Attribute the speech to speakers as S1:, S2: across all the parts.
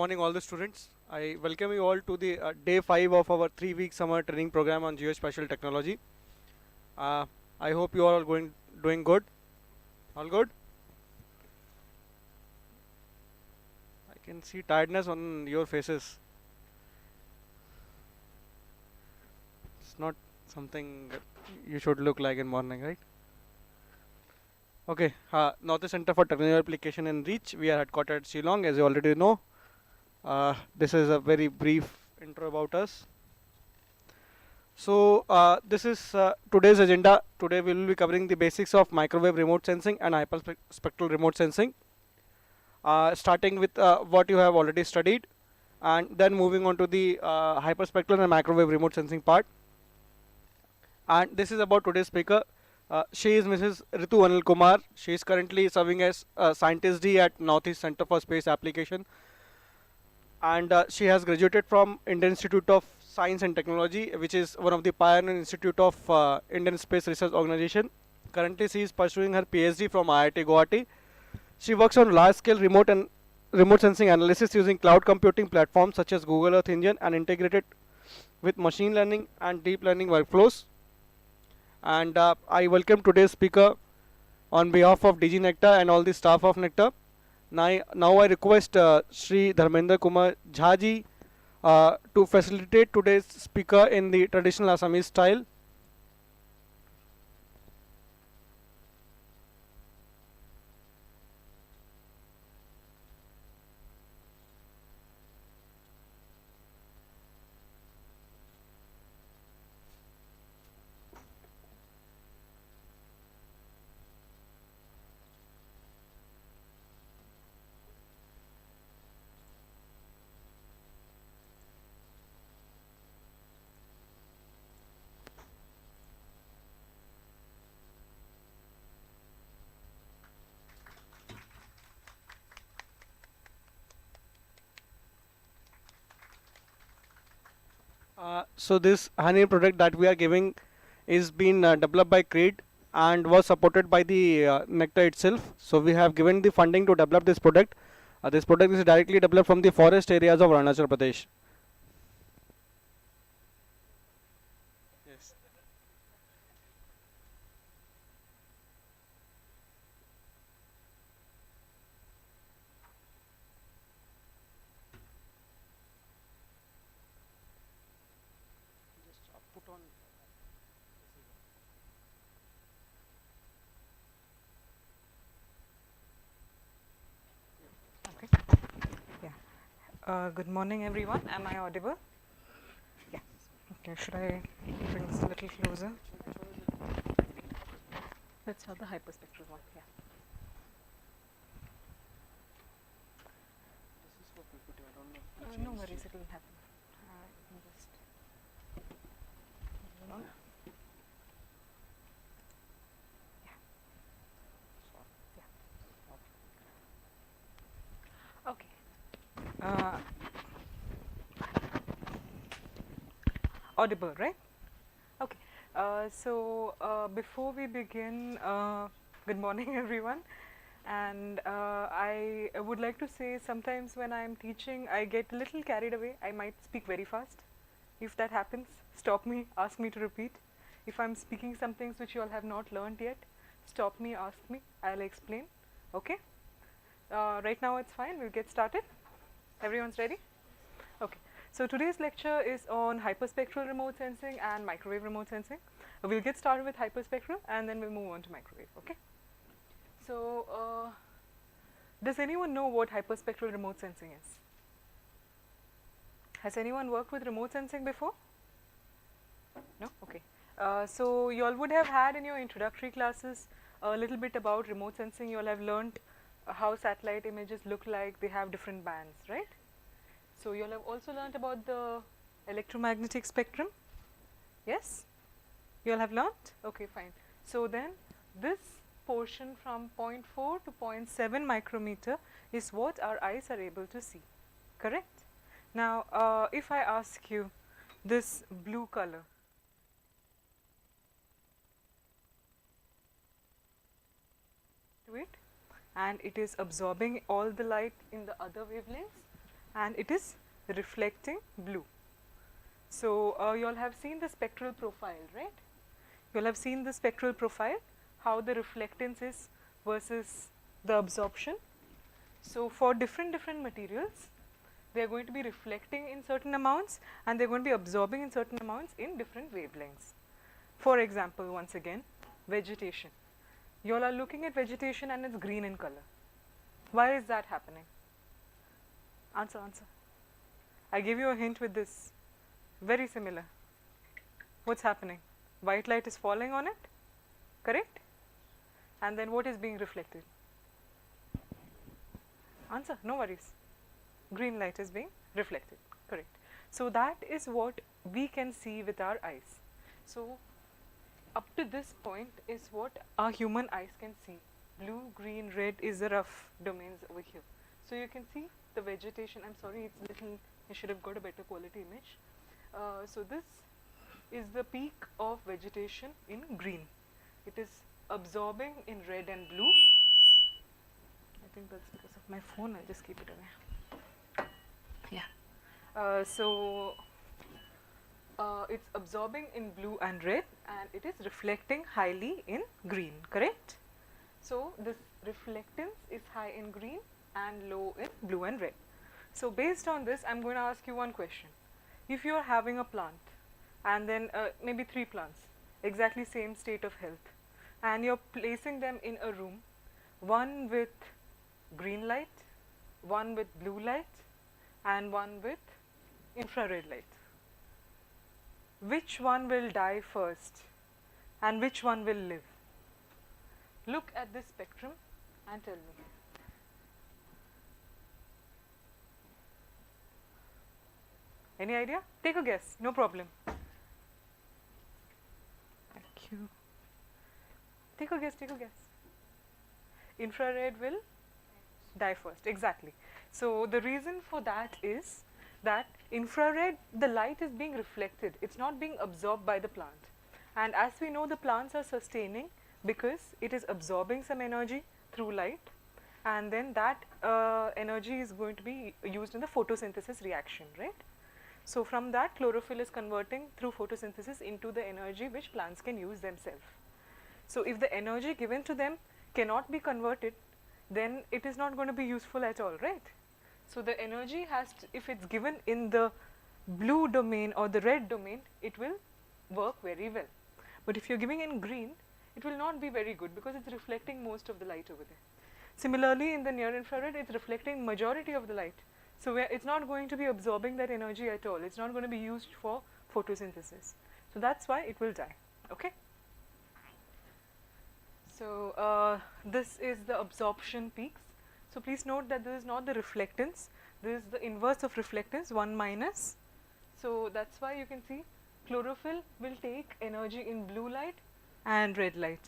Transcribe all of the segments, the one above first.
S1: morning all the students. I welcome you all to the day 5 of our 3-week summer training program on geospatial technology. Uh, I hope you all are doing good. All good? I can see tiredness on your faces. It's not something that you should look like in morning, right? Okay, North Center for Technology Application and Reach. We are headquartered at Shillong, as you already know. This is a very brief intro about us. So this is today's agenda. Today we will be covering the basics of microwave remote sensing and hyperspectral remote sensing. Starting with what you have already studied, and then moving on to the hyperspectral and microwave remote sensing part. And this is about today's speaker. She is Mrs. Ritu Anil Kumar. She is currently serving as Scientist D at Northeast Center for Space Application, and she has graduated from Indian Institute of Science and Technology, which is one of the pioneer institute of Indian Space Research Organization. Currently, she is pursuing her PhD from IIT Guwahati. She works on large-scale remote sensing analysis using cloud computing platforms such as Google Earth Engine and integrated with machine learning and deep learning workflows. And I welcome today's speaker on behalf of DG Nectar and all the staff of Nectar. Now I request Sri Dharmendra Kumar Jhaji to facilitate today's speaker in the traditional Assamese style. So this honey product that we are giving is been developed by Creed and was supported by the Nectar itself. So we have given the funding to develop this product. This product is directly developed from the forest areas of Arunachal Pradesh. Yes. Just put on.
S2: Okay. Yeah. Good morning, everyone. Am I audible? Yeah. Okay. Should I bring this a little closer? Let's have the hyperspectral one. Yeah.
S1: This is for PPT. I don't know.
S2: No worries. It will happen. I can just. Hold on. Yeah. Okay. Audible, right? Okay. Before we begin, good morning, everyone. And I would like to say sometimes when I am teaching, I get a little carried away. I might speak very fast. If that happens, stop me, ask me to repeat. If I'm speaking some things which you all have not learned yet, stop me, ask me, I'll explain. Okay? Right now it's fine, we'll get started. Everyone's ready? Okay. So today's lecture is on hyperspectral remote sensing and microwave remote sensing. We'll get started with hyperspectral and then we'll move on to microwave. Okay? So, does anyone know what hyperspectral remote sensing is? Has anyone worked with remote sensing before? No? Okay. So, you all would have had in your introductory classes a little bit about remote sensing. You all have learned how satellite images look like. They have different bands, right? So, you all have also learned about the electromagnetic spectrum. Yes? You all have learnt? Okay, fine. So, then this portion from 0.4 to 0.7 micrometer is what our eyes are able to see, correct? Now, if I ask you this blue color, to it, and it is absorbing all the light in the other wavelengths, and it is reflecting blue. So you all have seen the spectral profile, right? You all have seen the spectral profile, how the reflectance is versus the absorption. So for different materials, they are going to be reflecting in certain amounts and they are going to be absorbing in certain amounts in different wavelengths. For example, once again, vegetation. You all are looking at vegetation and it's green in color. Why is that happening? Answer. I gave you a hint with this. Very similar. What's happening? White light is falling on it, correct? And then what is being reflected? Answer, no worries. Green light is being reflected, correct. So that is what we can see with our eyes. So up to this point is what our human eyes can see. Blue, green, red is the rough domains over here. So you can see the vegetation. I'm sorry, it's little, I should have got a better quality image. So this is the peak of vegetation in green. It is absorbing in red and blue. I think that's because of my phone, I'll just keep it away. Yeah. It's absorbing in blue and red and it is reflecting highly in green, correct? So this reflectance is high in green and low in blue and red. So based on this, I'm going to ask you one question. If you are having a plant and then maybe 3 plants, exactly same state of health, and you're placing them in a room, one with green light, one with blue light, and one with infrared light, which one will die first and which one will live? Look at this spectrum and tell me. Any idea? Take a guess, no problem. Thank you. Take a guess. Infrared will die first, exactly. So the reason for that is that infrared, the light is being reflected, it's not being absorbed by the plant. And as we know, the plants are sustaining because it is absorbing some energy through light, and then that energy is going to be used in the photosynthesis reaction, right? So from that, chlorophyll is converting through photosynthesis into the energy which plants can use themselves. So if the energy given to them cannot be converted, then it is not going to be useful at all, right? So the energy has to, if it's given in the blue domain or the red domain, it will work very well. But if you're giving in green, it will not be very good because it's reflecting most of the light over there. Similarly, in the near infrared, it's reflecting majority of the light. So it's not going to be absorbing that energy at all. It's not going to be used for photosynthesis. So that's why it will die, okay? So this is the absorption peaks. So please note that this is not the reflectance. This is the inverse of reflectance, 1 minus. So that's why you can see chlorophyll will take energy in blue light and red light.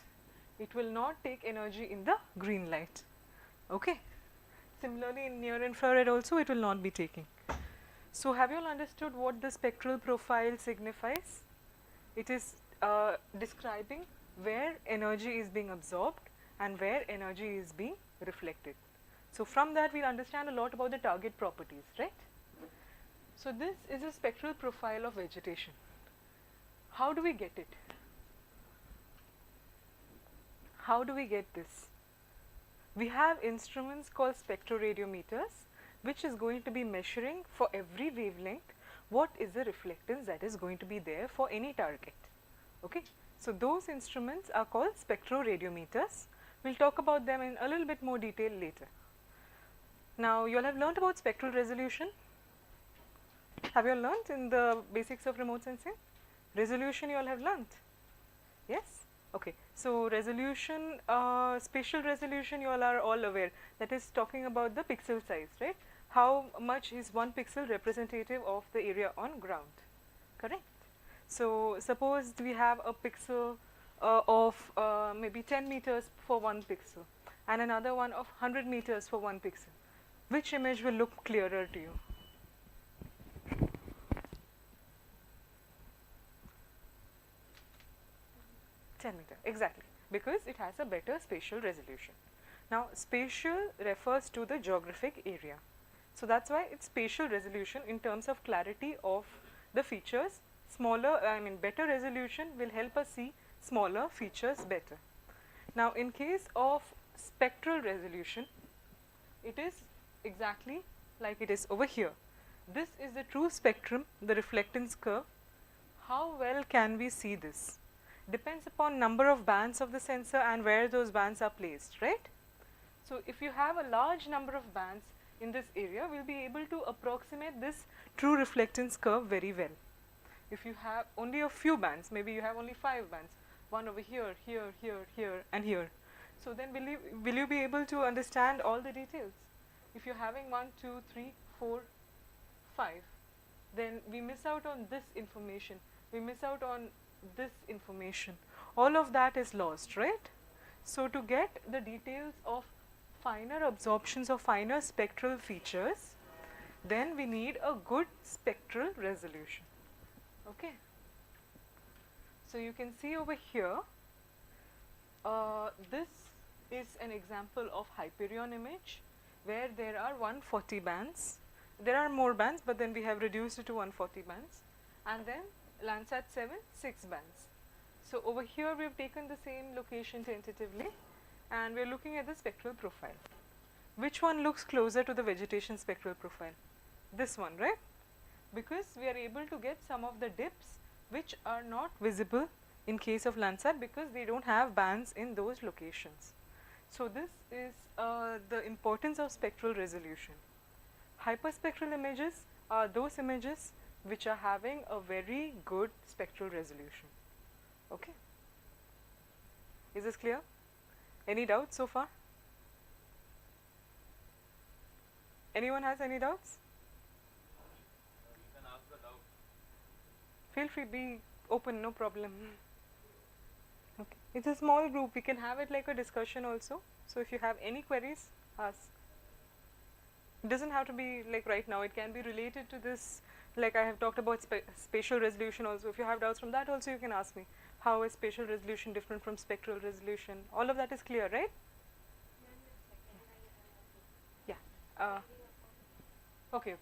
S2: It will not take energy in the green light, okay? Similarly, in near infrared also it will not be taking. So have you all understood what the spectral profile signifies? It is describing where energy is being absorbed and where energy is being reflected. So from that we'll understand a lot about the target properties, right? So this is a spectral profile of vegetation. How do we get it? How do we get this? We have instruments called spectroradiometers, which is going to be measuring for every wavelength what is the reflectance that is going to be there for any target, okay? So those instruments are called spectroradiometers. We'll talk about them in a little bit more detail later. Now you all have learnt about spectral resolution. Have you all learnt in the basics of remote sensing? Resolution you all have learnt? Yes? Okay. So resolution, spatial resolution you all are all aware, that is talking about the pixel size, right? How much is one pixel representative of the area on ground, correct? So suppose we have a pixel of maybe 10 meters for one pixel and another one of 100 meters for one pixel. Which image will look clearer to you? 10 meter, exactly, because it has a better spatial resolution. Now spatial refers to the geographic area. So that's why it's spatial resolution in terms of clarity of the features. Better resolution will help us see smaller features better. Now, in case of spectral resolution, it is exactly like it is over here. This is the true spectrum, the reflectance curve. How well can we see this? Depends upon number of bands of the sensor and where those bands are placed, right? So if you have a large number of bands in this area, we'll be able to approximate this true reflectance curve very well. If you have only a few bands, maybe you have only 5 bands, one over here, here, here, here, and here. So then will you be able to understand all the details? If you're having 1, 2, 3, 4, 5, then we miss out on this information. We miss out on this information. All of that is lost, right? So to get the details of finer absorptions or finer spectral features, then we need a good spectral resolution. Okay. So you can see over here, this is an example of Hyperion image where there are 140 bands. There are more bands, but then we have reduced it to 140 bands, and then Landsat 7, 6 bands. So over here we have taken the same location tentatively, and we are looking at the spectral profile. Which one looks closer to the vegetation spectral profile? This one, right? Because we are able to get some of the dips which are not visible in case of Landsat because they don't have bands in those locations. So this is the importance of spectral resolution. Hyperspectral images are those images which are having a very good spectral resolution. Okay. Is this clear? Any doubts so far? Anyone has any doubts?
S3: You can ask the doubt.
S2: Feel free, be open, no problem. Okay. It's a small group, we can have it like a discussion also. So if you have any queries, ask. It doesn't have to be like right now, it can be related to this, like I have talked about spatial resolution also. If you have doubts from that also, you can ask me. How is spatial resolution different from spectral resolution? All of that is clear, right? Yeah. Okay.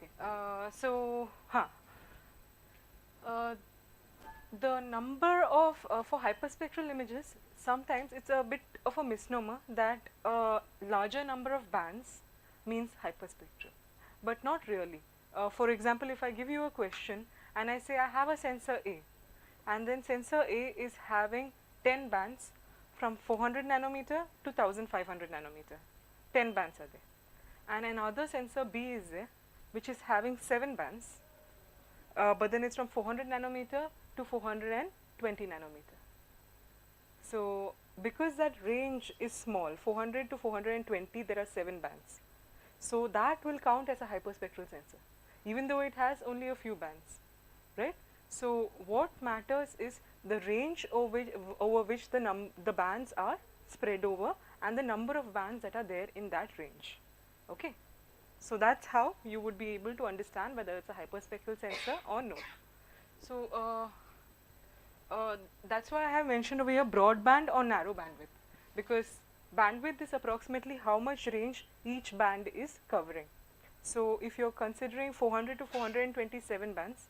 S2: The number of for hyperspectral images, sometimes it's a bit of a misnomer that larger number of bands means hyperspectral, but not really. For example, if I give you a question and I say I have a sensor A, and then sensor A is having 10 bands from 400 nanometer to 1500 nanometer, 10 bands are there, and another sensor B is there which is having 7 bands, but then it's from 400 nanometer to 420 nanometer. So because that range is small, 400 to 420, there are 7 bands. So that will count as a hyperspectral sensor, even though it has only a few bands, right? So what matters is the range over which the bands are spread over and the number of bands that are there in that range. Okay. So that's how you would be able to understand whether it's a hyperspectral sensor or no. So that's why I have mentioned over here broadband or narrow bandwidth, because bandwidth is approximately how much range each band is covering. So if you're considering 400 to 427 bands,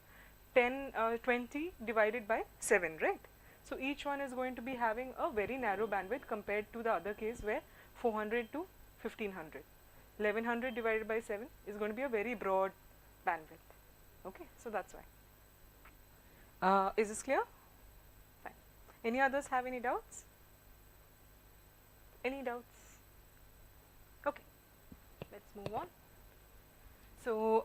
S2: 20 divided by 7, right? So each one is going to be having a very narrow bandwidth compared to the other case where 400 to 1500. 1100 divided by 7 is going to be a very broad bandwidth. Okay, so that's why. Is this clear? Fine. Any others have any doubts? Any doubts? Okay, let's move on. So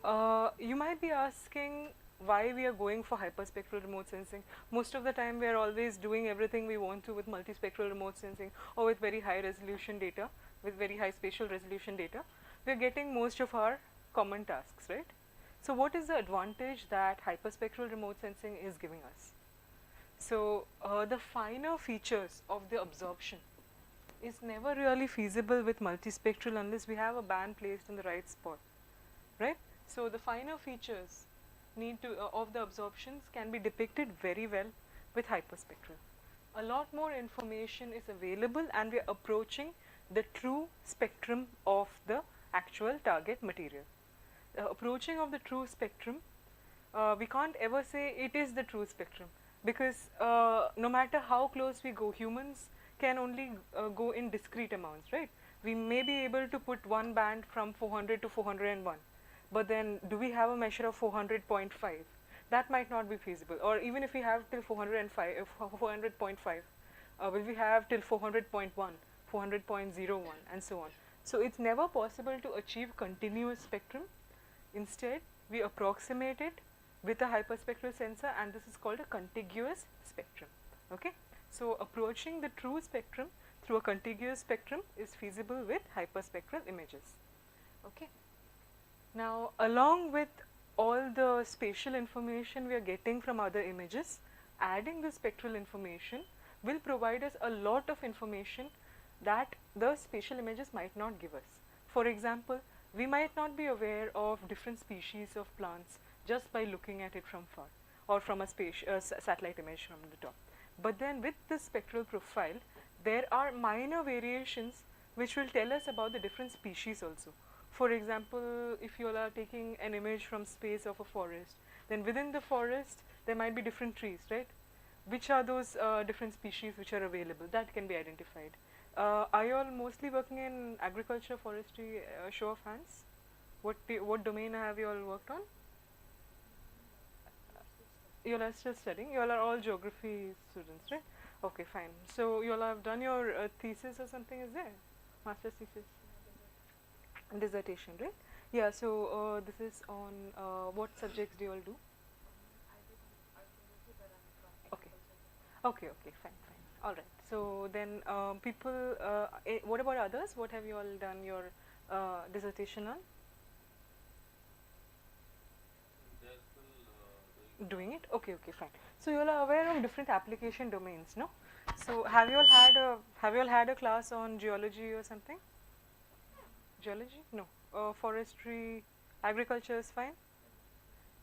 S2: you might be asking why we are going for hyperspectral remote sensing. Most of the time we are always doing everything we want to with multispectral remote sensing or with very high resolution data, with very high spatial resolution data. We are getting most of our common tasks, right? So what is the advantage that hyperspectral remote sensing is giving us? So the finer features of the absorption is never really feasible with multispectral unless we have a band placed in the right spot, right? So the finer features of the absorptions can be depicted very well with hyperspectral. A lot more information is available and we are approaching the true spectrum of the actual target material. the approaching of the true spectrum, we can't ever say it is the true spectrum, because no matter how close we go, humans can only go in discrete amounts, right? We may be able to put one band from 400 to 401, but then do we have a measure of 400.5? That might not be feasible. Or even if we have till 405, 400.5, will we have till 400.1, 400.01, and so on? So it's never possible to achieve continuous spectrum. Instead, we approximate it with a hyperspectral sensor, and this is called a contiguous spectrum. Okay? So approaching the true spectrum through a contiguous spectrum is feasible with hyperspectral images. Okay? Now, along with all the spatial information we are getting from other images, adding the spectral information will provide us a lot of information that the spatial images might not give us. For example, we might not be aware of different species of plants just by looking at it from far, or from a satellite image from the top. But then with the spectral profile, there are minor variations which will tell us about the different species also. For example, if you all are taking an image from space of a forest, then within the forest there might be different trees, right? Which are those different species which are available? That can be identified. Are you all mostly working in agriculture, forestry? Show of hands. What domain have you all worked on? You all are still studying. You all are all geography students, right? Okay, fine. So you all have done your thesis or something, is there? Master's thesis, dissertation, right? Yeah. So this is on what subjects do you all do? Okay. Okay. Okay. Fine. Fine. All right. So then, people. What about others? What have you all done your dissertation on?
S3: They're still
S2: Doing it. Okay. Okay. Fine. So you all are aware of different application domains, no? So have you all had a class on geology or something? Geology? No. Forestry, agriculture is fine.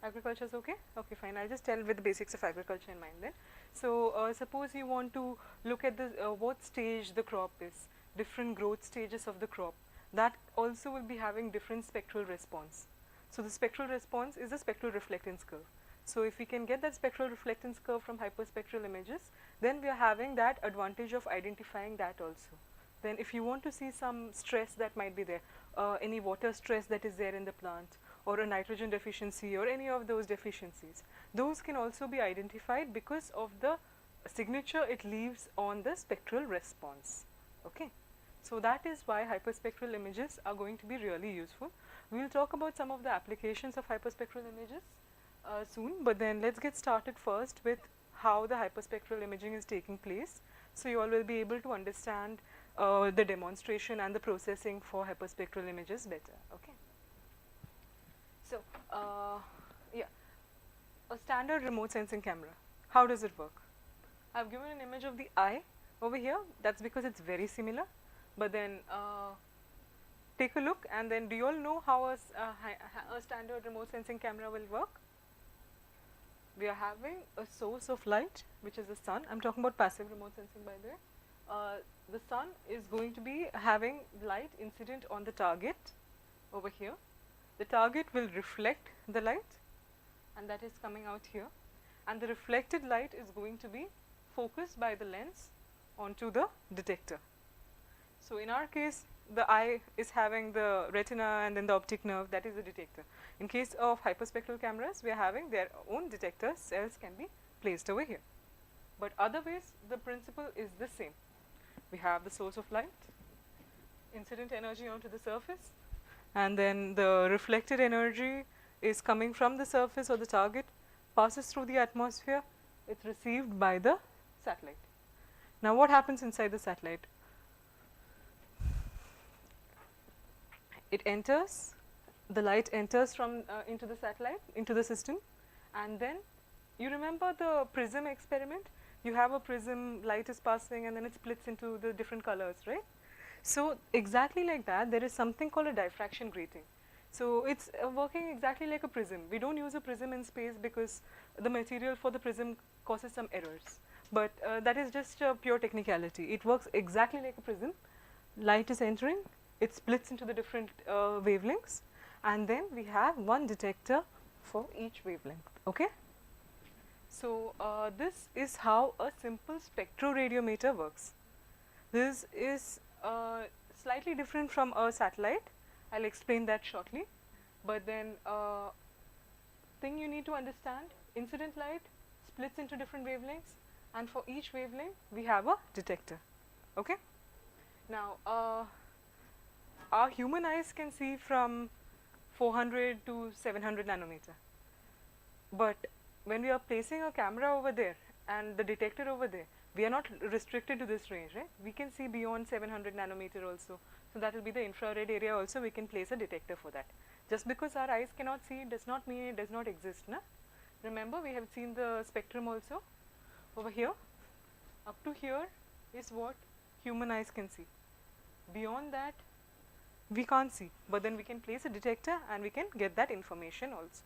S2: Agriculture is okay? Okay, fine. I'll just tell with the basics of agriculture in mind then. So, suppose you want to look at the what stage the crop is, different growth stages of the crop. That also will be having different spectral response. So, the spectral response is the spectral reflectance curve. So, if we can get that spectral reflectance curve from hyperspectral images, then we are having that advantage of identifying that also. Then if you want to see some stress that might be there, any water stress that is there in the plant, or a nitrogen deficiency, or any of those deficiencies, those can also be identified because of the signature it leaves on the spectral response. Okay. So that is why hyperspectral images are going to be really useful. We will talk about some of the applications of hyperspectral images soon, but then let's get started first with how the hyperspectral imaging is taking place. So you all will be able to understand the demonstration and the processing for hyperspectral images better. Okay. So, yeah, a standard remote sensing camera. How does it work? I've given an image of the eye over here. That's because it's very similar. But then take a look, and then do you all know how a standard remote sensing camera will work? We are having a source of light, which is the sun. I'm talking about passive remote sensing, by the way. The sun is going to be having light incident on the target over here. The target will reflect the light, and that is coming out here, and the reflected light is going to be focused by the lens onto the detector. So in our case, the eye is having the retina and then the optic nerve, that is the detector. In case of hyperspectral cameras, we are having their own detector cells can be placed over here. But otherwise, the principle is the same. We have the source of light, incident energy onto the surface, and then the reflected energy is coming from the surface or the target, passes through the atmosphere, it's received by the satellite. Now what happens inside the satellite? It enters, the light enters from into the satellite, into the system, and then you remember the prism experiment? You have a prism, light is passing, and then it splits into the different colors, right? So exactly like that, there is something called a diffraction grating. So it's working exactly like a prism. We don't use a prism in space because the material for the prism causes some errors. But that is just a pure technicality. It works exactly like a prism. Light is entering, it splits into the different wavelengths, and then we have one detector for each wavelength. Okay. So this is how a simple spectroradiometer works. This is slightly different from a satellite. I'll explain that shortly. But then thing you need to understand, incident light splits into different wavelengths, and for each wavelength we have a detector. Okay. Now our human eyes can see from 400 to 700 nanometer, but when we are placing a camera over there and the detector over there, we are not restricted to this range, right? We can see beyond 700 nanometer also. So that will be the infrared area also. We can place a detector for that. Just because our eyes cannot see does not mean it does not exist, na? Remember, we have seen the spectrum also over here. Up to here is what human eyes can see. Beyond that, we can't see, but then we can place a detector and we can get that information also.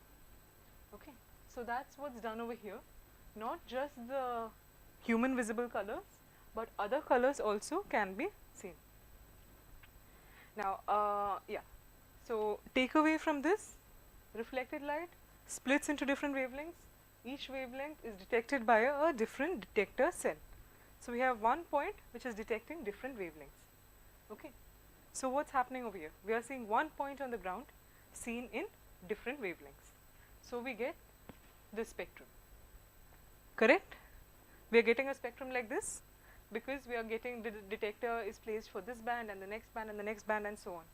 S2: Okay, so that's what's done over here. Not just the human visible colors, but other colors also can be seen. Now, yeah, so takeaway from this, reflected light splits into different wavelengths. Each wavelength is detected by a different detector cell. So we have one point which is detecting different wavelengths. Okay. So what's happening over here? We are seeing one point on the ground seen in different wavelengths. So we get this spectrum. Correct? We are getting a spectrum like this because we are getting the detector is placed for this band and the next band and the next band and so on.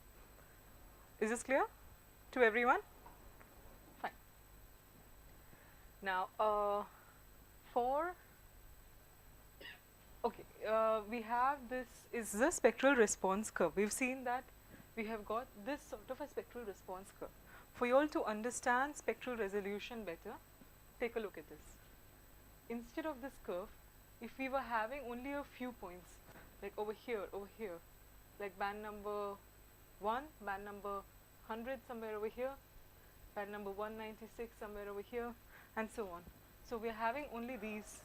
S2: Is this clear to everyone? Fine. Now, we have this is the spectral response curve. We've seen that we have got this sort of a spectral response curve. For you all to understand spectral resolution better, take a look at this. Instead of this curve, if we were having only a few points, like over here, like band number 1, band number 100 somewhere over here, band number 196 somewhere over here, and so on. So we are having only these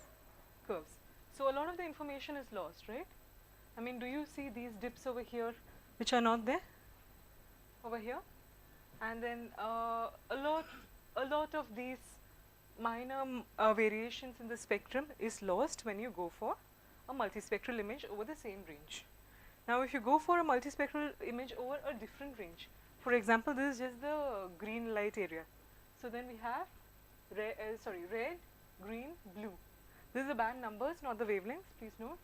S2: curves. So a lot of the information is lost, right? I mean, do you see these dips over here which are not there? Over here? And then a lot of these minor variations in the spectrum is lost when you go for a multispectral image over the same range. Now if you go for a multispectral image over a different range, for example, this is just the green light area. So then we have red, green, blue. This is the band numbers, not the wavelengths, please note.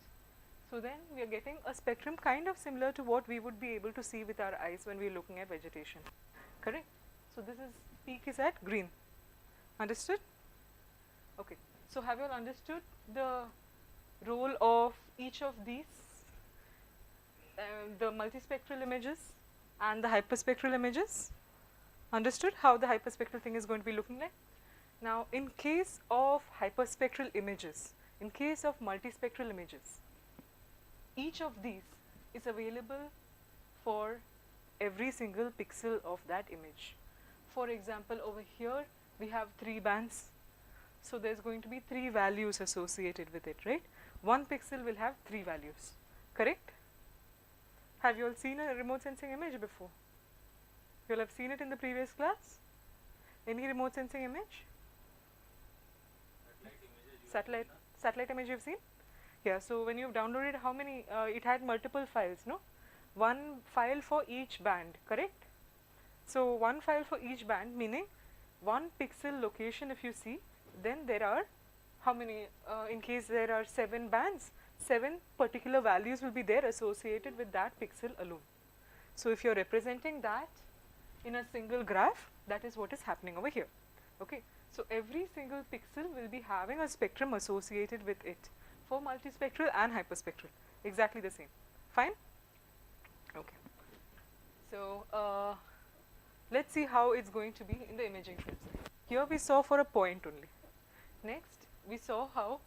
S2: So then we are getting a spectrum kind of similar to what we would be able to see with our eyes when we are looking at vegetation. Correct? So this is peak is at green. Understood? Okay. So have you all understood the role of each of these, the multispectral images and the hyperspectral images? Understood how the hyperspectral thing is going to be looking like? Now, in case of hyperspectral images, in case of multispectral images, each of these is available for every single pixel of that image. For example, over here we have 3 bands. So there's going to be 3 values associated with it, right? One pixel will have 3 values, correct? Have you all seen a remote sensing image before? You all have seen it in the previous class? Any remote sensing image? Satellite image you've seen? Yeah, so when you've downloaded, how many, it had multiple files, no? One file for each band, correct? So one file for each band, meaning one pixel location if you see, then there are how many, in case there are 7 bands, 7 particular values will be there associated with that pixel alone. So if you're representing that in a single graph, that is what is happening over here. Okay, so every single pixel will be having a spectrum associated with it for multispectral and hyperspectral, exactly the same. Fine? Okay. So let's see how it's going to be in the imaging sense. Here we saw for a point only. Next, we saw how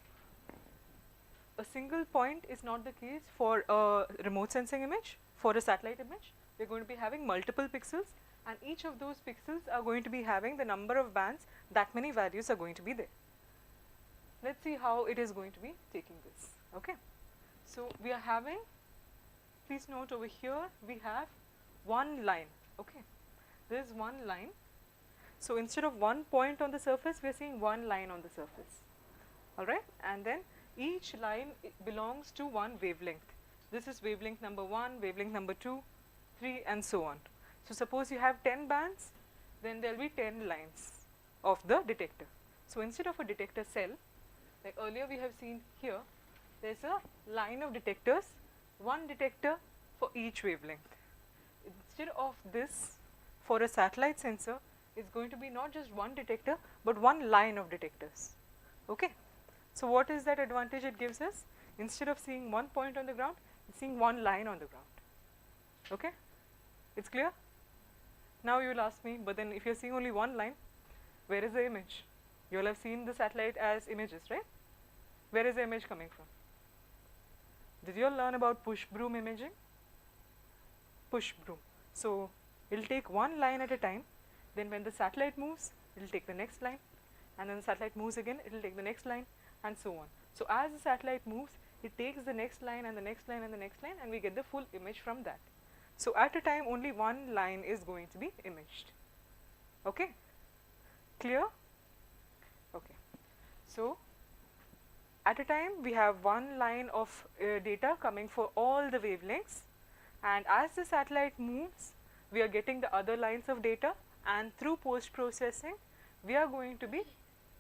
S2: a single point is not the case for a remote sensing image. For a satellite image, we are going to be having multiple pixels, and each of those pixels are going to be having the number of bands, that many values are going to be there. Let's see how it is going to be taking this. Okay. So we are having, please note over here we have one line. Okay. There is one line. So instead of one point on the surface, we are seeing one line on the surface. Alright, and then each line belongs to one wavelength. This is wavelength number 1, wavelength number 2, 3 and so on. So suppose you have 10 bands, then there will be 10 lines of the detector. So instead of a detector cell, like earlier we have seen here, there is a line of detectors, one detector for each wavelength. Instead of this, for a satellite sensor, it's going to be not just one detector, but one line of detectors. Okay. So what is that advantage it gives us? Instead of seeing one point on the ground, it's seeing one line on the ground. Okay? It's clear? Now you will ask me, but then if you're seeing only one line, where is the image? You all have seen the satellite as images, right? Where is the image coming from? Did you all learn about push broom imaging? Push broom. So it'll take one line at a time, then when the satellite moves, it'll take the next line, and then the satellite moves again, it'll take the next line, and so on. So as the satellite moves, it takes the next line and the next line and the next line, and we get the full image from that. So at a time, only one line is going to be imaged. Okay? Clear? Okay. So at a time, we have one line of data coming for all the wavelengths, and as the satellite moves, we are getting the other lines of data, and through post processing, we are going to be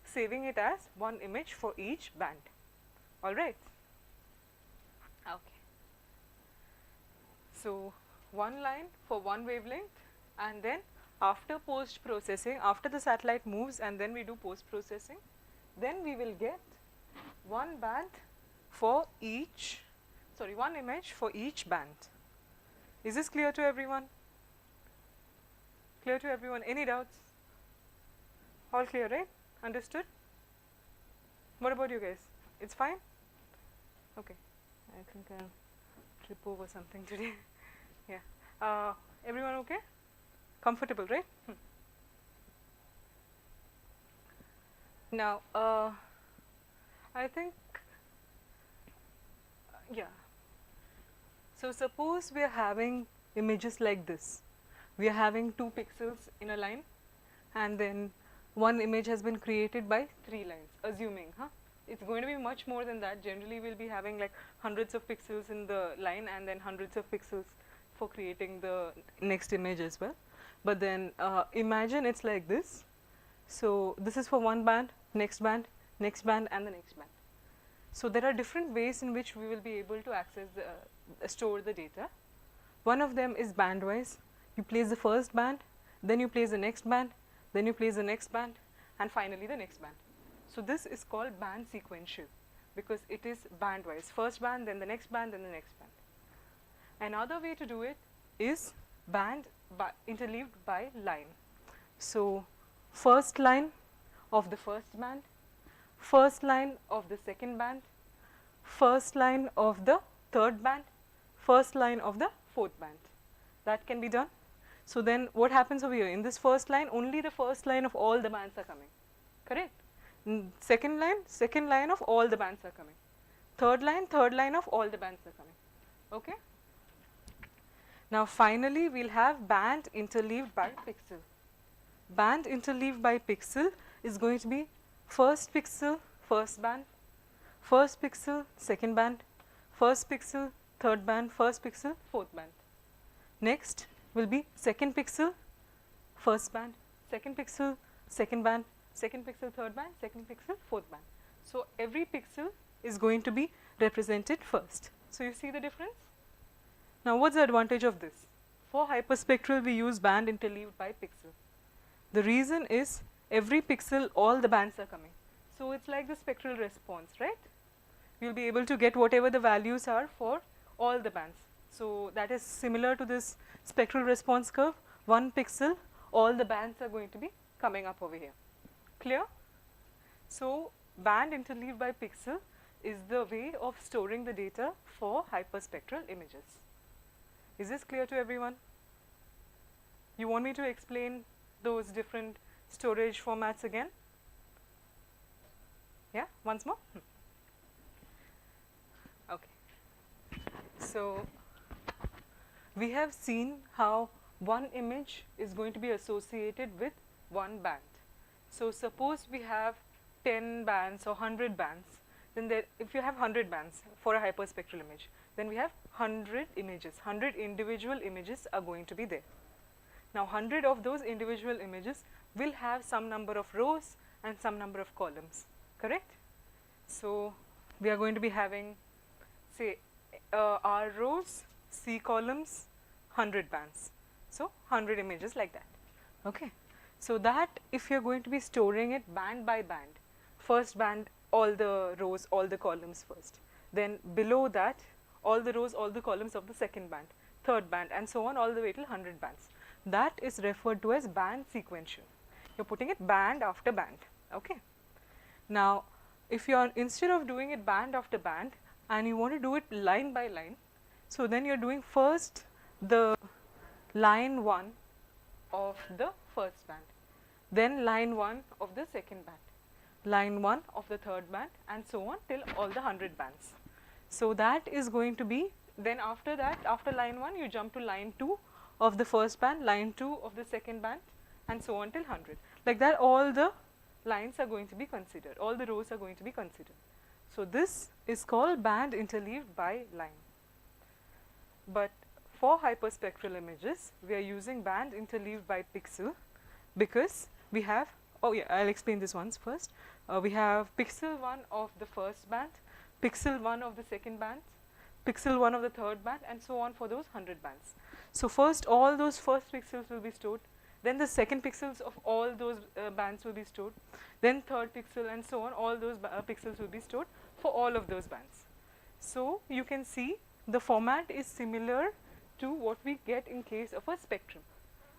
S2: saving it as one image for each band. All right. Okay. So one line for one wavelength, and then after post processing, after the satellite moves and then we do post processing, then we will get one band for each, sorry, one image for each band. Is this clear to everyone? Clear to everyone? Any doubts? All clear, right? Understood? What about you guys? It's fine? Okay. I think I'll trip over something today. Yeah. Everyone okay? Comfortable, right? Now, I think, yeah. So suppose we are having images like this. We are having 2 pixels in a line, and then one image has been created by 3 lines, assuming, it's going to be much more than that. Generally, we'll be having like hundreds of pixels in the line and then hundreds of pixels for creating the next image as well. But then imagine it's like this. So this is for one band, next band, next band and the next band. So there are different ways in which we will be able to access the, store the data. One of them is band-wise. You place the first band, then you place the next band, then you place the next band, and finally the next band. So this is called band sequential because it is band-wise. First band, then the next band, then the next band. Another way to do it is band interleaved by line. So first line of the first band, first line of the second band, first line of the third band, first line of the fourth band. That can be done. So then what happens over here? In this first line, only the first line of all the bands are coming. Correct? Second line of all the bands are coming. Third line of all the bands are coming. Okay? Now finally, we'll have band interleaved by pixel. Band interleaved by pixel is going to be first pixel, first band, first pixel, second band, first pixel, third band, first pixel, fourth band. Next will be second pixel, first band, second pixel, second band, second pixel, third band, second pixel, fourth band. So every pixel is going to be represented first. So you see the difference? Now what's the advantage of this? For hyperspectral, we use band interleaved by pixel. The reason is every pixel, all the bands are coming. So it's like the spectral response, right? You'll be able to get whatever the values are for all the bands. So that is similar to this spectral response curve. One pixel, all the bands are going to be coming up over here. Clear? So band interleaved by pixel is the way of storing the data for hyperspectral images. Is this clear to everyone? You want me to explain those different storage formats again? Yeah, once more? Okay. So we have seen how one image is going to be associated with one band. So suppose we have 10 bands or 100 bands, then there, if you have 100 bands for a hyperspectral image, then we have 100 images, 100 individual images are going to be there. Now 100 of those individual images will have some number of rows and some number of columns, correct? So we are going to be having, say, R rows, C columns, 100 bands. So 100 images like that, okay? So that if you're going to be storing it band by band, first band all the rows, all the columns first, then below that all the rows, all the columns of the second band, third band, and so on all the way till 100 bands. That is referred to as band sequential. You're putting it band after band, okay? Now if you are, instead of doing it band after band and you want to do it line by line, so then you're doing first the line 1 of the first band, then line 1 of the second band, line 1 of the third band, and so on till all the 100 bands. So that is going to be, then after that, after line 1 you jump to line 2 of the first band, line 2 of the second band, and so on till 100. Like that all the lines are going to be considered, all the rows are going to be considered. So this is called band interleaved by line. But for hyperspectral images, we are using band interleaved by pixel because we have, oh yeah, I'll explain this once first. We have pixel 1 of the first band, pixel 1 of the second band, pixel 1 of the third band, and so on for those 100 bands. So first all those first pixels will be stored, then the second pixels of all those bands will be stored, then third pixel, and so on, all those pixels will be stored for all of those bands. So you can see the format is similar to what we get in case of a spectrum.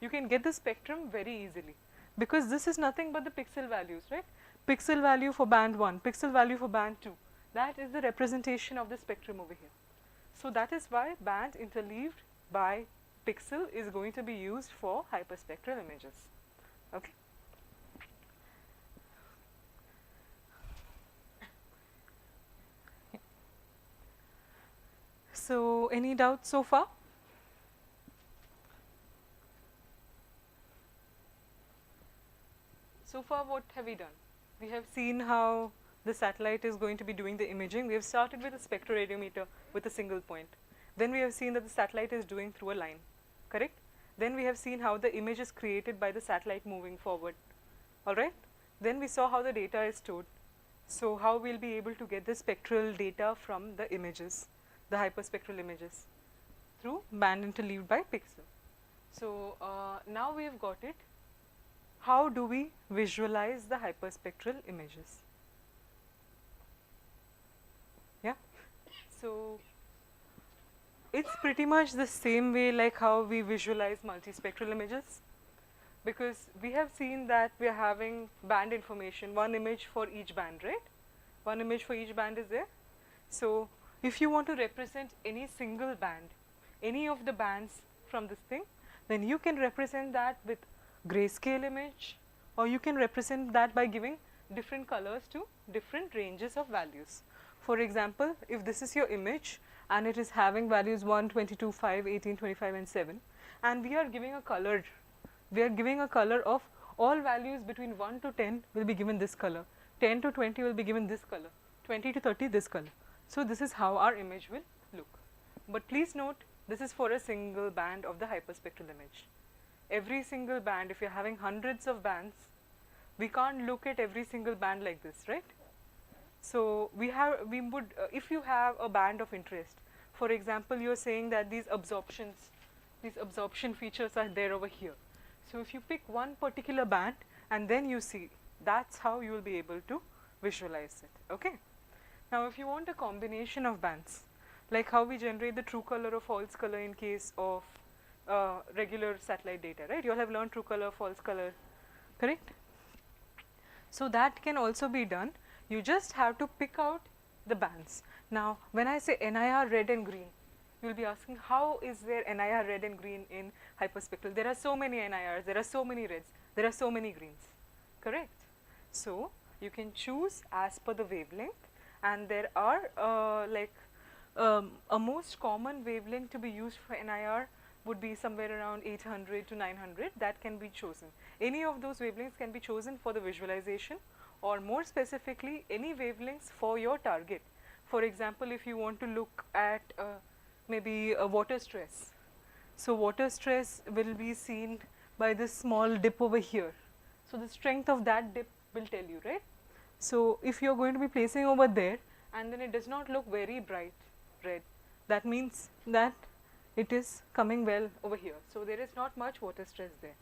S2: You can get the spectrum very easily because this is nothing but the pixel values, right? Pixel value for band 1, pixel value for band 2. That is the representation of the spectrum over here. So that is why band interleaved by pixel is going to be used for hyperspectral images, okay? So any doubts so far? So far what have we done? We have seen how the satellite is going to be doing the imaging. We have started with a spectroradiometer with a single point. Then we have seen that the satellite is doing through a line, correct? Then we have seen how the image is created by the satellite moving forward, alright? Then we saw how the data is stored. So how we'll be able to get the spectral data from the images, the hyperspectral images, through band interleaved by pixel. So now we have got it. How do we visualize the hyperspectral images? Yeah, so it's pretty much the same way like how we visualize multispectral images, because we have seen that we are having band information, one image for each band, right? One image for each band is there. So if you want to represent any single band, any of the bands from this thing, then you can represent that with grayscale image, or you can represent that by giving different colors to different ranges of values. For example, if this is your image and it is having values 1, 22, 5, 18, 25 and 7, and we are giving a color, we are giving a color of all values between 1 to 10 will be given this color, 10 to 20 will be given this color, 20 to 30 this color. So this is how our image will look. But please note, this is for a single band of the hyperspectral image. Every single band, if you're having hundreds of bands, we can't look at every single band like this, right? So we would, if you have a band of interest, for example, you're saying that these absorption features are there over here. So if you pick one particular band and then you see, that's how you will be able to visualize it, okay? Now if you want a combination of bands, like how we generate the true color or false color in case of regular satellite data, right? You all have learned true color, false color, correct? So that can also be done. You just have to pick out the bands. Now when I say NIR red and green, you will be asking, how is there NIR red and green in hyperspectral? There are so many NIRs, there are so many reds, there are so many greens, correct? So you can choose as per the wavelength, and there are a most common wavelength to be used for NIR would be somewhere around 800 to 900, that can be chosen. Any of those wavelengths can be chosen for the visualization, or more specifically any wavelengths for your target. For example, if you want to look at maybe a water stress, so water stress will be seen by this small dip over here. So the strength of that dip will tell you, right? So if you're going to be placing over there and then it does not look very bright red, that means that it is coming well over here. So there is not much water stress there.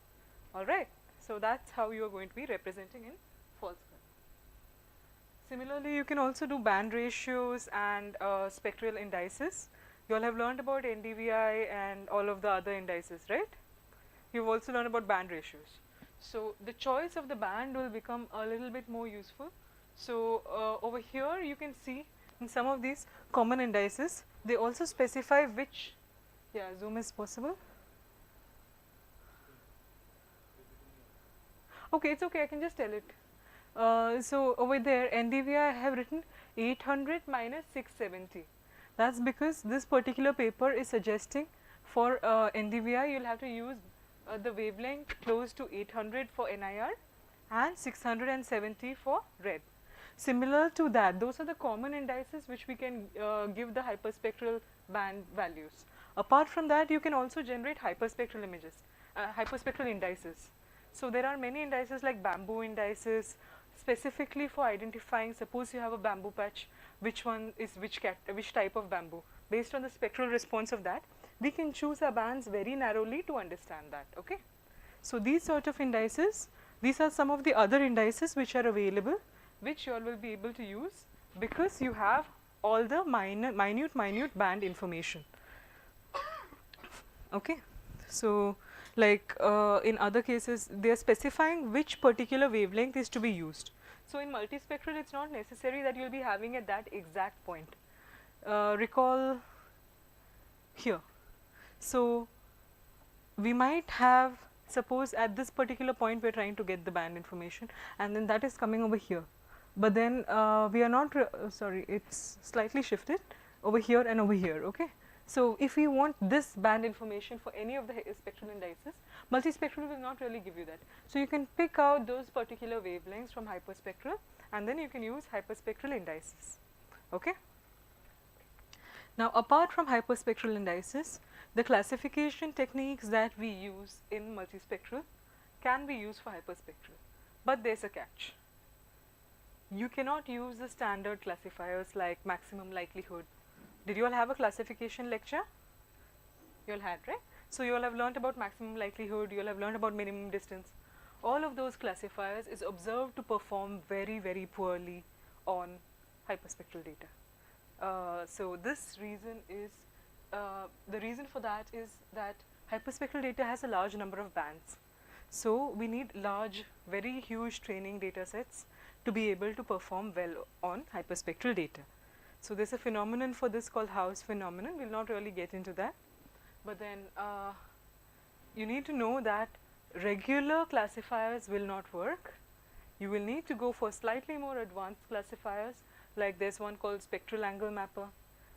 S2: Alright, so that's how you are going to be representing in false color. Similarly, you can also do band ratios and spectral indices. You all have learned about NDVI and all of the other indices, right? You've also learned about band ratios. So the choice of the band will become a little bit more useful. So over here you can see in some of these common indices, they also specify which, yeah, zoom is possible. Okay, it's okay, I can just tell it. So over there, NDVI I have written 800 minus 670. That's because this particular paper is suggesting for NDVI you'll have to use the wavelength close to 800 for NIR and 670 for red. Similar to that, those are the common indices which we can give the hyperspectral band values. Apart from that, you can also generate hyperspectral images, hyperspectral indices. So there are many indices like bamboo indices, specifically for identifying, suppose you have a bamboo patch, which one is which type of bamboo. Based on the spectral response of that, we can choose our bands very narrowly to understand that, okay. So these sort of indices, these are some of the other indices which are available, which you all will be able to use because you have all the minute band information, okay. So like in other cases, they are specifying which particular wavelength is to be used. So in multispectral, it's not necessary that you'll be having at that exact point. Recall here. So we might have, suppose at this particular point we're trying to get the band information, and then that is coming over here. But then we are not, sorry, it's slightly shifted over here and over here, okay. So if we want this band information for any of the spectral indices, multispectral will not really give you that. So you can pick out those particular wavelengths from hyperspectral, and then you can use hyperspectral indices, okay. Now apart from hyperspectral indices, the classification techniques that we use in multispectral can be used for hyperspectral, but there's a catch. You cannot use the standard classifiers like maximum likelihood. Did you all have a classification lecture? You all had, right? So you all have learnt about maximum likelihood, you all have learnt about minimum distance. All of those classifiers is observed to perform very, very poorly on hyperspectral data. So this reason is, the reason for that is that hyperspectral data has a large number of bands. So we need large, very huge training data sets to be able to perform well on hyperspectral data. So there's a phenomenon for this called House phenomenon. We'll not really get into that, but then you need to know that regular classifiers will not work. You will need to go for slightly more advanced classifiers, like there's one called spectral angle mapper,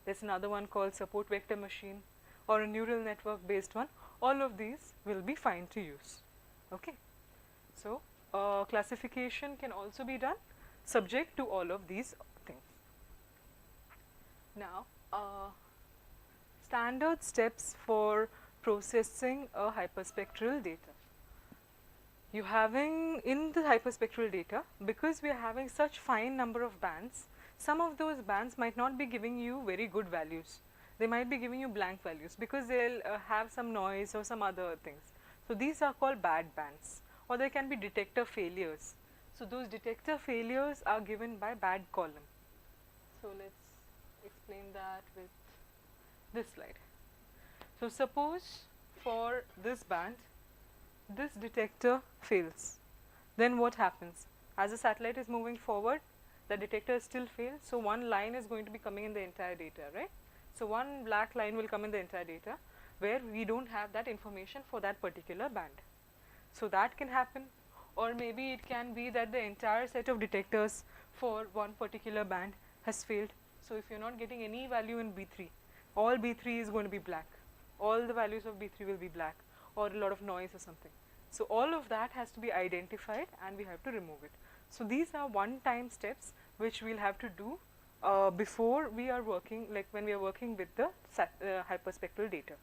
S2: there's another one called support vector machine, or a neural network based one. All of these will be fine to use, okay. So classification can also be done subject to all of these things. Now standard steps for processing a hyperspectral data. You having in the hyperspectral data, because we are having such fine number of bands, some of those bands might not be giving you very good values. They might be giving you blank values because they'll have some noise or some other things. So these are called bad bands, or there can be detector failures. So those detector failures are given by bad column. So let's explain that with this slide. So suppose for this band, this detector fails, then what happens? As the satellite is moving forward, the detector still fails, so one line is going to be coming in the entire data, right? So one black line will come in the entire data where we don't have that information for that particular band. So that can happen, or maybe it can be that the entire set of detectors for one particular band has failed. So if you're not getting any value in B3, all B3 is going to be black. all the values of B3 will be black, or a lot of noise or something. So all of that has to be identified and we have to remove it. So these are one-time steps which we'll have to do before we are working, like when we are working with the hyperspectral data.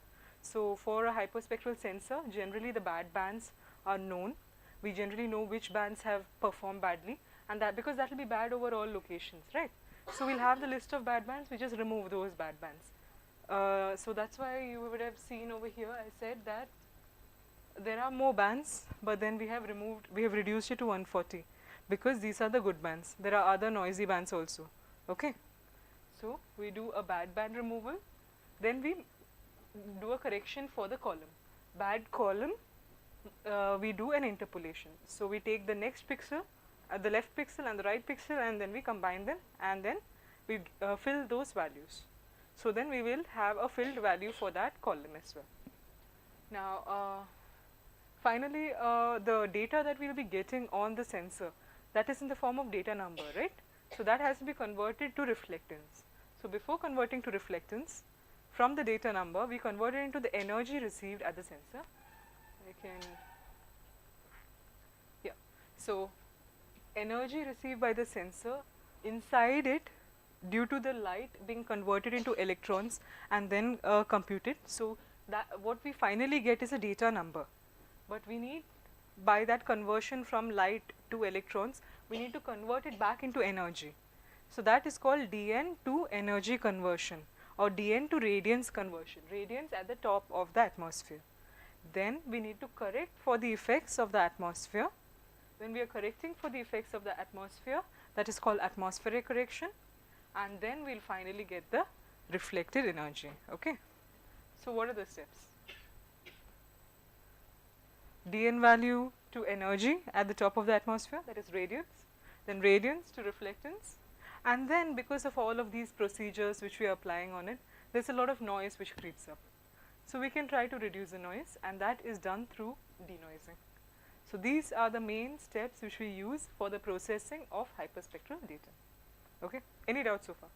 S2: So for a hyperspectral sensor, generally the bad bands are known. We generally know which bands have performed badly, and that because that will be bad over all locations, right? So we'll have the list of bad bands, we just remove those bad bands. So that's why you would have seen over here, I said that there are more bands, but then we have reduced it to 140 because these are the good bands. There are other noisy bands also. Okay, so we do a bad band removal, then we do a correction for the column. Bad column, we do an interpolation. So we take the next pixel, the left pixel and the right pixel, and then we combine them, and then we fill those values. So then we will have a filled value for that column as well. Now, finally, the data that we will be getting on the sensor, that is in the form of data number, right? So that has to be converted to reflectance. So before converting to reflectance, from the data number, we convert it into the energy received at the sensor. I can, yeah. So energy received by the sensor, inside it, due to the light being converted into electrons and then computed. So that what we finally get is a data number, but we need, by that conversion from light to electrons, we need to convert it back into energy. So that is called dN to energy conversion, or dN to radiance conversion, radiance at the top of the atmosphere. Then we need to correct for the effects of the atmosphere. When we are correcting for the effects of the atmosphere, that is called atmospheric correction, and then we will finally get the reflected energy. Okay. So what are the steps? dN value to energy at the top of the atmosphere, that is radiance, then radiance to reflectance, and then because of all of these procedures which we are applying on it, there is a lot of noise which creeps up. So we can try to reduce the noise, and that is done through denoising. So these are the main steps which we use for the processing of hyperspectral data. Okay, any doubts so far?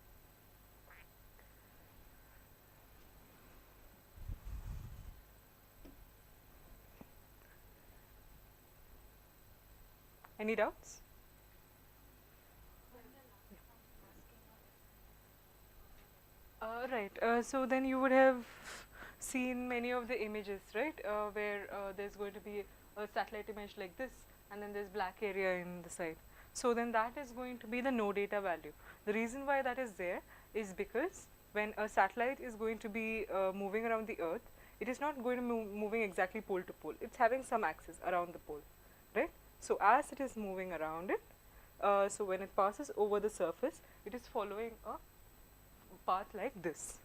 S2: Any doubts? Right. So then you would have seen many of the images, right? Where there's going to be a satellite image like this, and then there's black area in the side. So then that is going to be the no data value. The reason why that is there is because when a satellite is going to be moving around the Earth, it is not going to moving exactly pole to pole. It's having some axis around the pole, right? So as it is moving around it, so when it passes over the surface, it is following a path like this.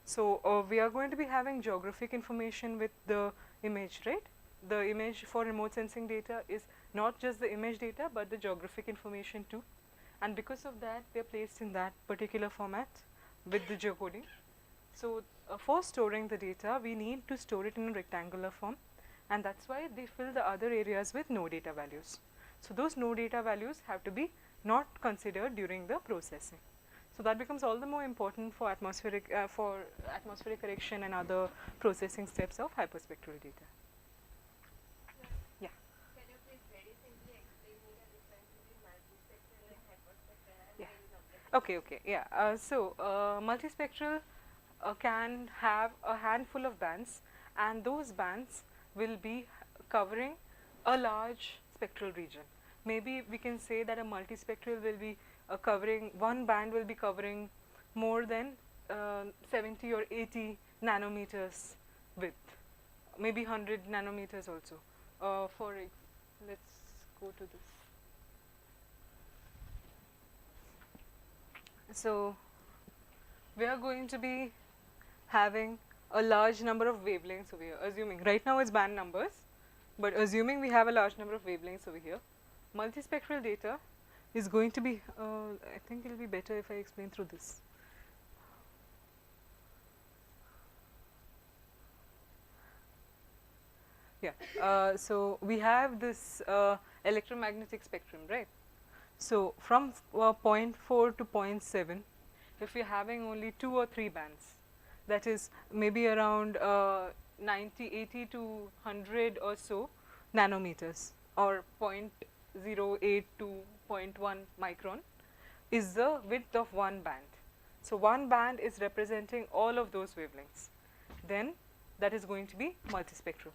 S2: So we are going to be having geographic information with the image, right? The image for remote sensing data is not just the image data, but the geographic information too. And because of that, they are placed in that particular format with the geocoding. So for storing the data, we need to store it in a rectangular form, and that's why they fill the other areas with no data values. So those no data values have to be not considered during the processing. So that becomes all the more important for atmospheric correction and other processing steps of hyperspectral data. Yeah.
S4: Can you please very simply explain me the difference between multispectral and hyperspectral? I am
S2: Yeah.
S4: very complex.
S2: Okay. Yeah. So multispectral can have a handful of bands, and those bands will be covering a large spectral region. Maybe we can say that a multispectral will be covering, one band will be covering more than 70 or 80 nanometers width, maybe 100 nanometers also. Let's go to this. So we are going to be having a large number of wavelengths over here, assuming right now it's band numbers, but assuming we have a large number of wavelengths over here, multispectral data is going to be, I think it will be better if I explain through this. Yeah, so we have this electromagnetic spectrum, right? So from point 4 to point 7, if we are having only 2 or 3 bands, that is maybe around 90, 80 to 100 or so nanometers, or 0.08 to 0.1 micron is the width of one band. So one band is representing all of those wavelengths. Then that is going to be multispectral.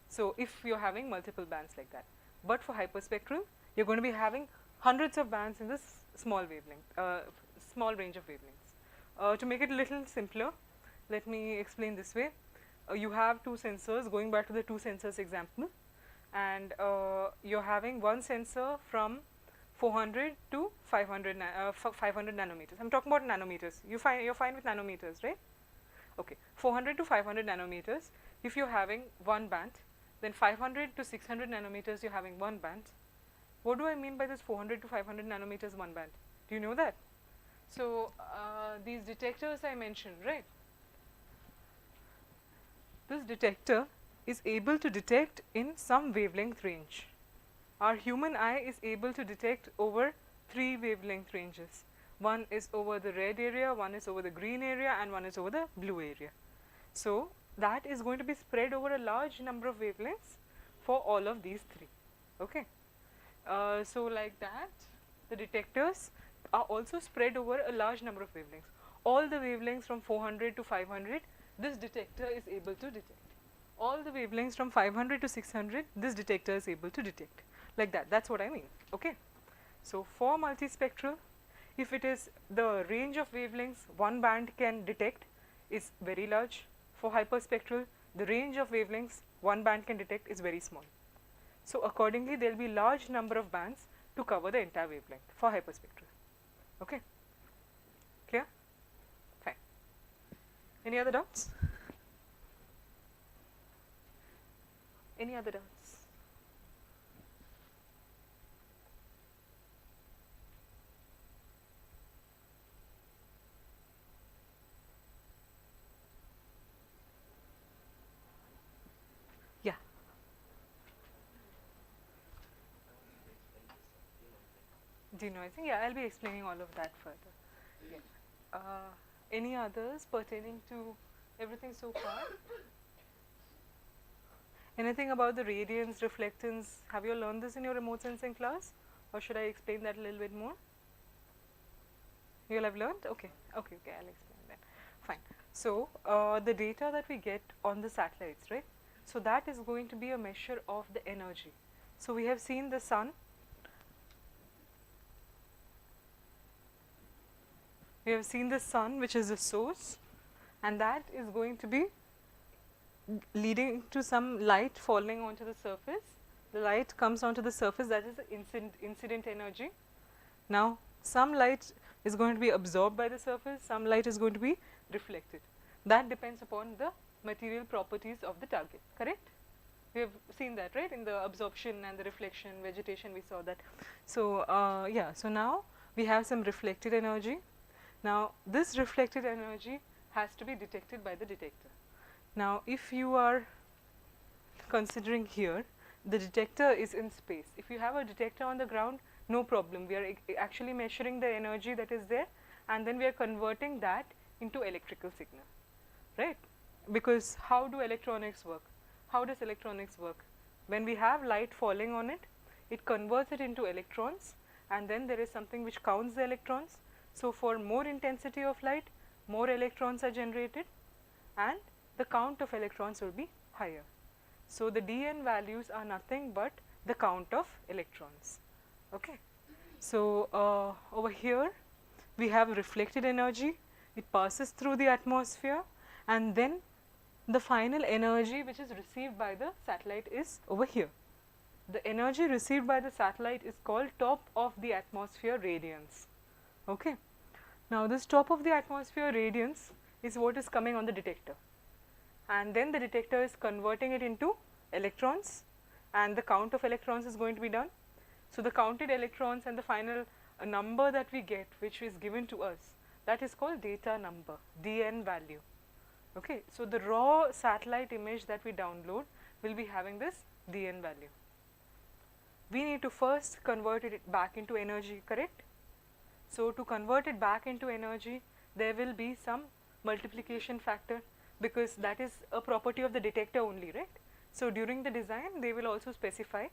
S2: So if you're having multiple bands like that, but for hyperspectral, you're going to be having hundreds of bands in this small wavelength, small range of wavelengths. To make it a little simpler, let me explain this way. You have two sensors, going back to the two sensors example, and you're having one sensor from 400 to 500 nanometers. I'm talking about nanometers. You're fine with nanometers, right? Okay, 400 to 500 nanometers. If you're having one band, then 500 to 600 nanometers you're having one band. What do I mean by this 400 to 500 nanometers one band? Do you know that? So these detectors I mentioned, right? This detector is able to detect in some wavelength range. Our human eye is able to detect over 3 wavelength ranges. One is over the red area, one is over the green area, and one is over the blue area. So that is going to be spread over a large number of wavelengths for all of these three. Okay. So like that, the detectors are also spread over a large number of wavelengths. All the wavelengths from 400 to 500, this detector is able to detect. All the wavelengths from 500 to 600, this detector is able to detect. Like that, that's what I mean. Okay. So for multispectral, if it is the range of wavelengths one band can detect is very large. For hyperspectral, the range of wavelengths one band can detect is very small. So accordingly, there will be large number of bands to cover the entire wavelength for hyperspectral. Okay. Clear? Fine. Any other doubts? Any other doubts? Yeah. Denoising, yeah, I'll be explaining all of that further. Yeah. Any others pertaining to everything so far? Anything about the radiance, reflectance? Have you learned this in your remote sensing class, or should I explain that a little bit more? You'll have learned? Okay, okay, okay, I'll explain that. Fine. So the data that we get on the satellites, right? So that is going to be a measure of the energy. So we have seen the sun. We have seen the sun, which is the source, and that is going to be leading to some light falling onto the surface. The light comes onto the surface, that is the incident energy. Now some light is going to be absorbed by the surface, some light is going to be reflected. That depends upon the material properties of the target, correct? We have seen that, right? In the absorption and the reflection, vegetation, we saw that. So yeah, so now we have some reflected energy. Now this reflected energy has to be detected by the detector. Now if you are considering here, the detector is in space. If you have a detector on the ground, no problem. We are actually measuring the energy that is there, and then we are converting that into electrical signal, right? Because how do electronics work? How does electronics work? When we have light falling on it, it converts it into electrons, and then there is something which counts the electrons. So for more intensity of light, more electrons are generated, and the count of electrons will be higher. So the dn values are nothing but the count of electrons. Okay. So over here we have reflected energy. It passes through the atmosphere, and then the final energy which is received by the satellite is over here. The energy received by the satellite is called top of the atmosphere radiance. Okay. Now this top of the atmosphere radiance is what is coming on the detector, and then the detector is converting it into electrons, and the count of electrons is going to be done. So the counted electrons and the final number that we get, which is given to us, that is called data number, dn value. Okay. So the raw satellite image that we download will be having this dn value. We need to first convert it back into energy, correct? So to convert it back into energy, there will be some multiplication factor, because that is a property of the detector only, right? So during the design they will also specify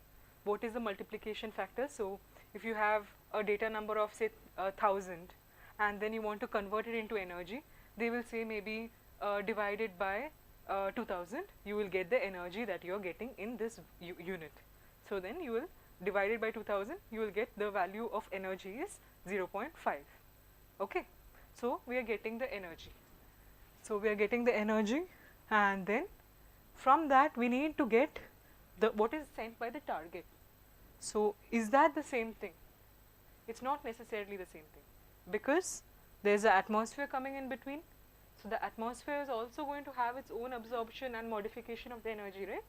S2: what is the multiplication factor. So if you have a data number of say 1000 and then you want to convert it into energy, they will say maybe divided by 2000 you will get the energy that you are getting in this unit. So then you will divide it by 2000, you will get the value of energy is 0.5. Okay, so we are getting the energy. So we are getting the energy, and then from that we need to get the what is sent by the target. So is that the same thing? It's not necessarily the same thing, because there is an atmosphere coming in between. So the atmosphere is also going to have its own absorption and modification of the energy, right?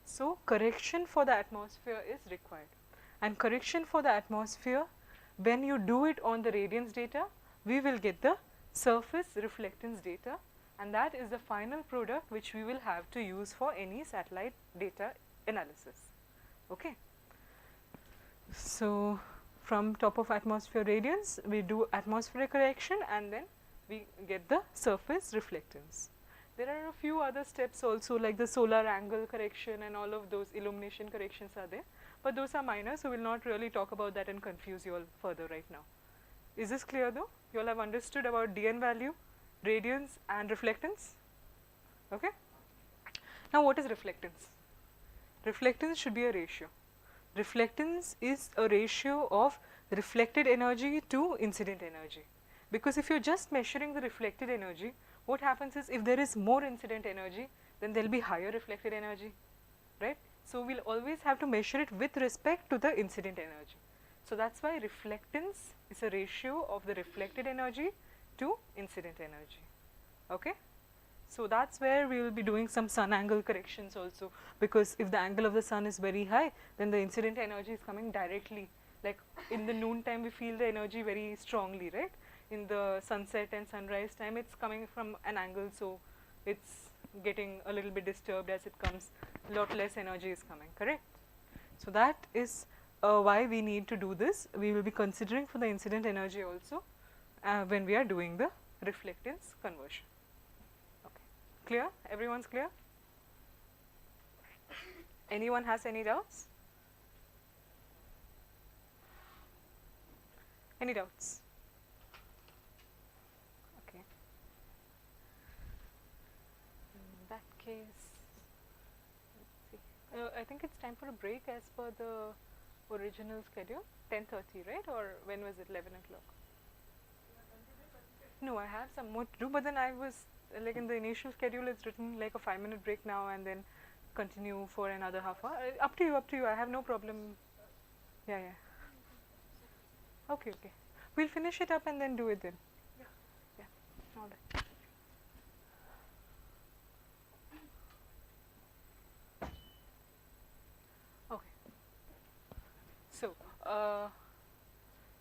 S2: So correction for the atmosphere is required, and correction for the atmosphere, when you do it on the radiance data, we will get the surface reflectance data, and that is the final product which we will have to use for any satellite data analysis. Okay. So from top of atmosphere radiance we do atmospheric correction, and then we get the surface reflectance. There are a few other steps also, like the solar angle correction and all of those illumination corrections are there, but those are minor, so we will not really talk about that and confuse you all further right now. Is this clear though? You all have understood about DN value, radiance and reflectance? Okay. Now what is reflectance? Reflectance should be a ratio. Reflectance is a ratio of reflected energy to incident energy, because if you are just measuring the reflected energy, what happens is if there is more incident energy, then there will be higher reflected energy, right? So we will always have to measure it with respect to the incident energy. So that is why reflectance is a ratio of the reflected energy to incident energy. Okay? So that is where we will be doing some sun angle corrections also, because if the angle of the sun is very high, then the incident energy is coming directly, like in the noon time we feel the energy very strongly, right? In the sunset and sunrise time it's coming from an angle, so it's getting a little bit disturbed as it comes, lot less energy is coming, correct? So that is why we need to do this. We will be considering for the incident energy also when we are doing the reflectance conversion. Okay, clear? Everyone's clear? Anyone has any doubts? Any doubts? Okay. In that case, let's see. I think it's time for a break as per the original schedule, 10:30, right? Or when was it? 11 o'clock? No, I have some more to do, but then I was like in the initial schedule it's written like a 5-minute break now and then continue for another half hour. Up to you, up to you. I have no problem. Yeah, yeah. Okay, okay. We'll finish it up and then do it then. Yeah, all right. Okay. So,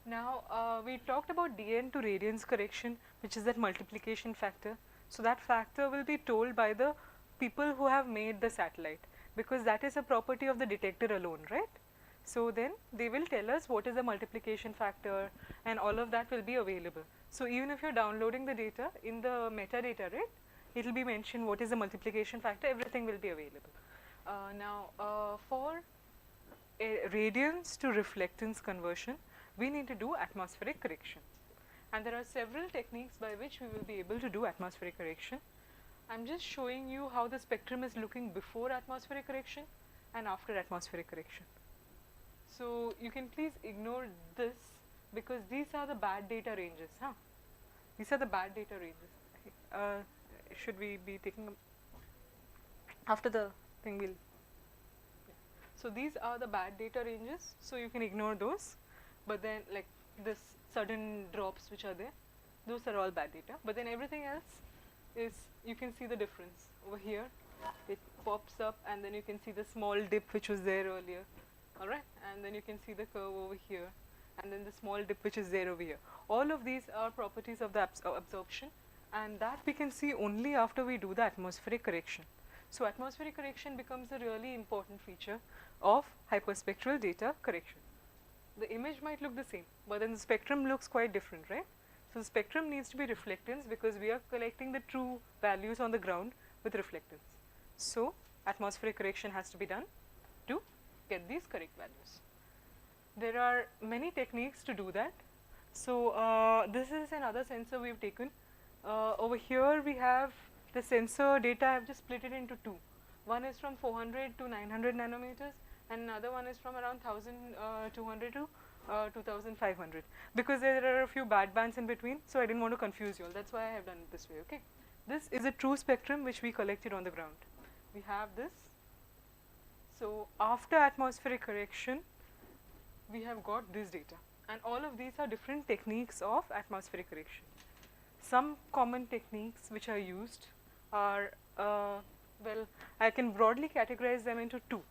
S2: now we talked about DN to radiance correction, which is that multiplication factor. So that factor will be told by the people who have made the satellite, because that is a property of the detector alone, right? So then they will tell us what is the multiplication factor, and all of that will be available. So even if you are downloading the data in the metadata, right, it will be mentioned what is the multiplication factor, everything will be available. Now for a radiance to reflectance conversion, we need to do atmospheric correction, and there are several techniques by which we will be able to do atmospheric correction. I am just showing you how the spectrum is looking before atmospheric correction and after atmospheric correction. So you can please ignore this, because these are the bad data ranges, huh? These are the bad data ranges. Should we be taking after the thing? Will. So these are the bad data ranges, so you can ignore those. But then like this sudden drops which are there, those are all bad data. But then everything else is, you can see the difference over here. It pops up and then you can see the small dip which was there earlier, alright, and then you can see the curve over here, and then the small dip which is there over here. All of these are properties of the absorption, and that we can see only after we do the atmospheric correction. So atmospheric correction becomes a really important feature of hyperspectral data correction. The image might look the same, but then the spectrum looks quite different, right? So the spectrum needs to be reflectance because we are collecting the true values on the ground with reflectance. So atmospheric correction has to be done to get these correct values. There are many techniques to do that. So this is another sensor we've taken. Over here we have the sensor data. I've just split it into two. One is from 400 to 900 nanometers, and another one is from around 1200 to 2500, because there are a few bad bands in between, so I didn't want to confuse you all. That's why I have done it this way. Okay, this is a true spectrum which we collected on the ground. We have this. So after atmospheric correction, we have got this data, and all of these are different techniques of atmospheric correction. Some common techniques which are used are, well, I can broadly categorize them into two.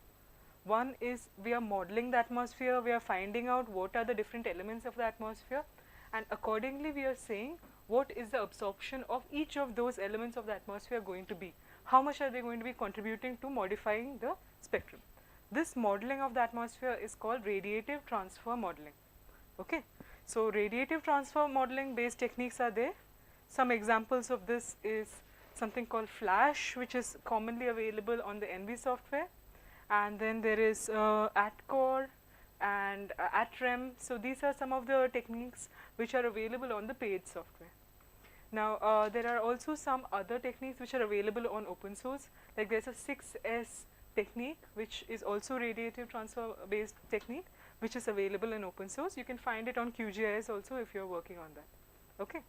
S2: One is we are modeling the atmosphere, we are finding out what are the different elements of the atmosphere, and accordingly we are saying what is the absorption of each of those elements of the atmosphere going to be. How much are they going to be contributing to modifying the spectrum? This modeling of the atmosphere is called radiative transfer modeling. Okay, so radiative transfer modeling based techniques are there. Some examples of this is something called FLASH, which is commonly available on the NV software, and then there is ATCore and ATREM. So these are some of the techniques which are available on the paid software. Now there are also some other techniques which are available on open source, like there's a 6S technique which is also radiative transfer based technique, which is available in open source. You can find it on QGIS also if you are working on that. Okay.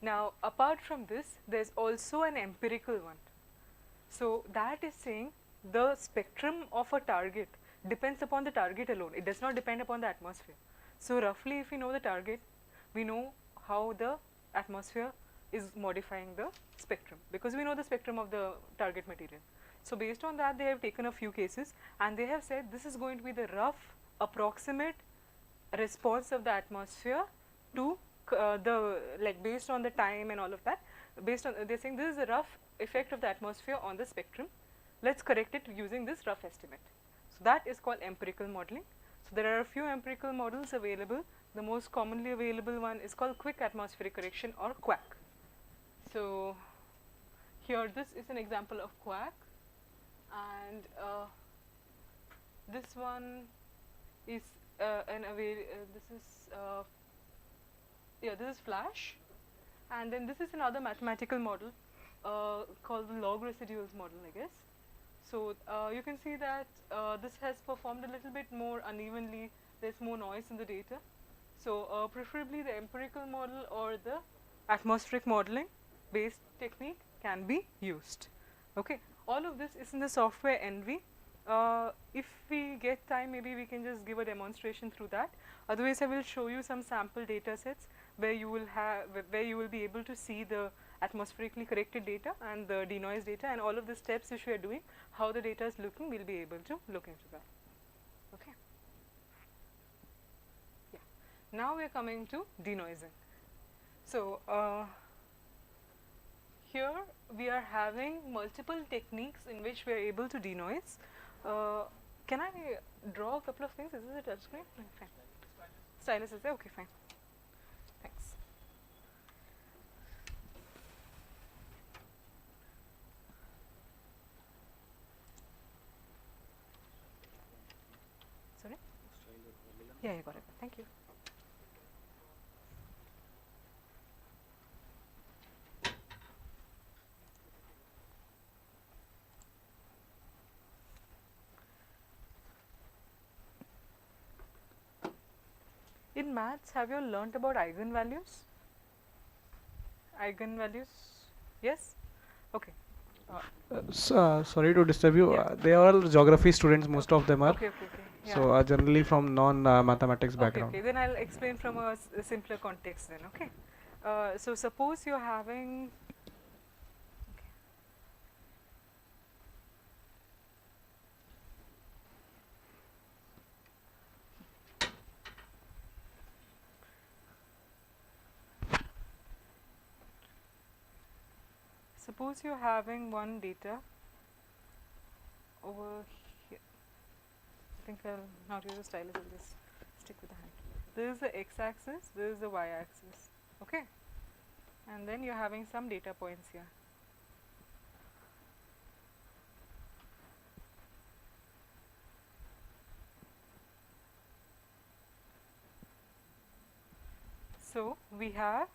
S2: Now apart from this, there's also an empirical one. So that is saying the spectrum of a target depends upon the target alone. It does not depend upon the atmosphere. So roughly if we know the target, we know how the atmosphere is modifying the spectrum, because we know the spectrum of the target material. So based on that, they have taken a few cases and they have said this is going to be the rough approximate response of the atmosphere to based on the time and all of that, based on, they're saying this is the rough effect of the atmosphere on the spectrum. Let's correct it using this rough estimate. So that is called empirical modeling. So there are a few empirical models available. The most commonly available one is called quick atmospheric correction, or QAC. So here this is an example of QAC, and this one is this is FLASH, and then this is another mathematical model called the log residuals model, I guess. So you can see that this has performed a little bit more unevenly. There's more noise in the data. So preferably the empirical model or the atmospheric modeling based technique can be used. Okay, all of this is in the software NV. If we get time, maybe we can just give a demonstration through that. Otherwise, I will show you some sample data sets where you will be able to see the atmospherically corrected data and the denoise data, and all of the steps which we are doing, how the data is looking, we'll be able to look into that. Okay. Yeah. Now we are coming to denoising. So here we are having multiple techniques in which we are able to denoise. Can I draw a couple of things? Is this a touch screen? No, fine. Stylus is there? Okay, fine. Thanks. Sorry? Yeah, you got it. Thank you. In maths, have you all learnt about eigenvalues? Eigenvalues? Yes? Okay.
S1: Sorry to disturb you.
S2: Yeah.
S1: They are all geography students, most of them are.
S2: Okay, okay, okay. Yeah.
S1: So generally from non-mathematics
S2: Okay,
S1: background.
S2: okay. Then I'll explain from a simpler context then, okay? So suppose you're having, suppose you're having one data over here. I think I'll not use a stylus, I'll just stick with the hand. This is the x-axis, this is the y-axis. Okay, and then you're having some data points here. So we have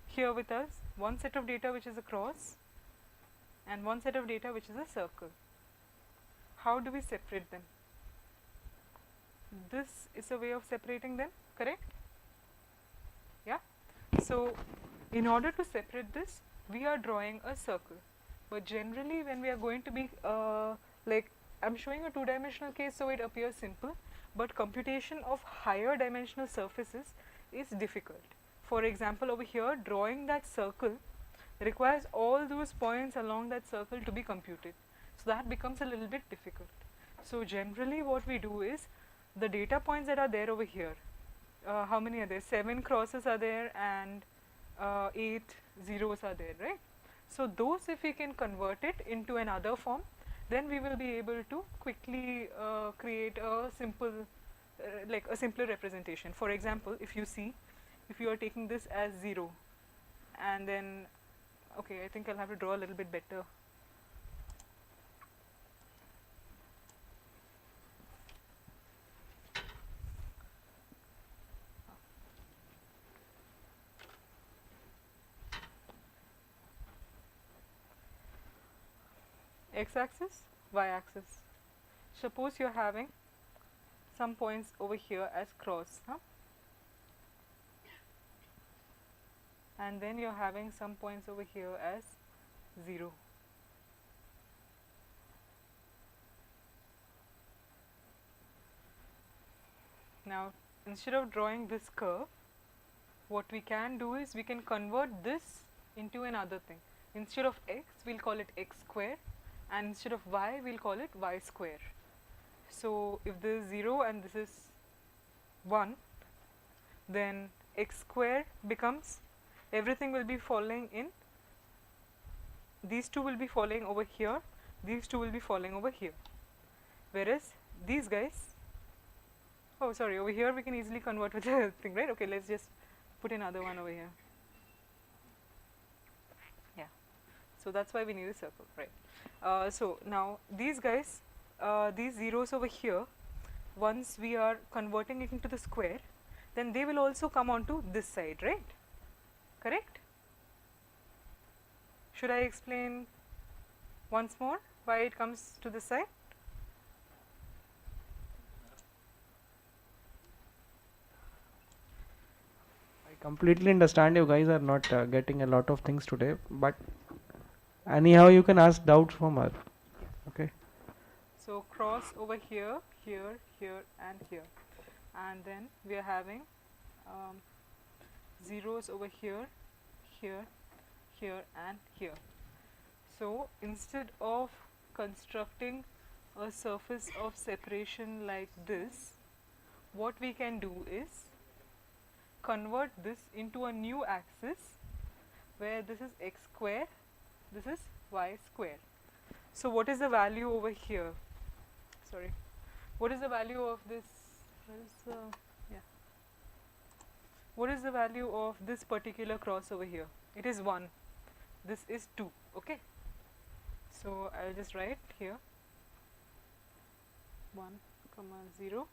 S2: here with us one set of data which is a cross and one set of data which is a circle. How do we separate them? This is a way of separating them, correct? Yeah. So in order to separate this, we are drawing a circle. But generally when we are going to be like, I'm showing a two-dimensional case so it appears simple, but computation of higher dimensional surfaces is difficult. For example, over here, drawing that circle requires all those points along that circle to be computed. So that becomes a little bit difficult. So generally what we do is, the data points that are there over here, how many are there? 7 crosses are there and 8 zeros are there, right? So those, if we can convert it into another form, then we will be able to quickly create a simple, like a simpler representation. For example, if you see, if you are taking this as 0 and then, okay, I think I'll have to draw a little bit better. X-axis, y-axis. Suppose you're having some points over here as cross, huh? And then you're having some points over here as 0. Now, instead of drawing this curve, what we can do is we can convert this into another thing. Instead of x, we'll call it x square, and instead of y, we'll call it y square. So if this is 0 and this is 1, then x square becomes, everything will be falling in, these two will be falling over here, these two will be falling over here. Whereas these guys, oh sorry, over here we can easily convert with the thing, right? Okay, let's just put another one over here. Yeah, so that's why we need a circle, right? So now these guys, these zeros over here, once we are converting it into the square, then they will also come onto this side, right? Correct? Should I explain once more why it comes to this side?
S1: I completely understand you guys are not getting a lot of things today, but anyhow you can ask doubts from her. Okay.
S2: So cross over here, here, here and here, and then we are having zeros over here, here, here and here. So instead of constructing a surface of separation like this, what we can do is convert this into a new axis where this is x square, this is y square. So what is the value over here? Sorry, what is the value of this? What is the value of this particular cross over here? It is 1. This is 2. Okay. So I'll just write here 1, 0,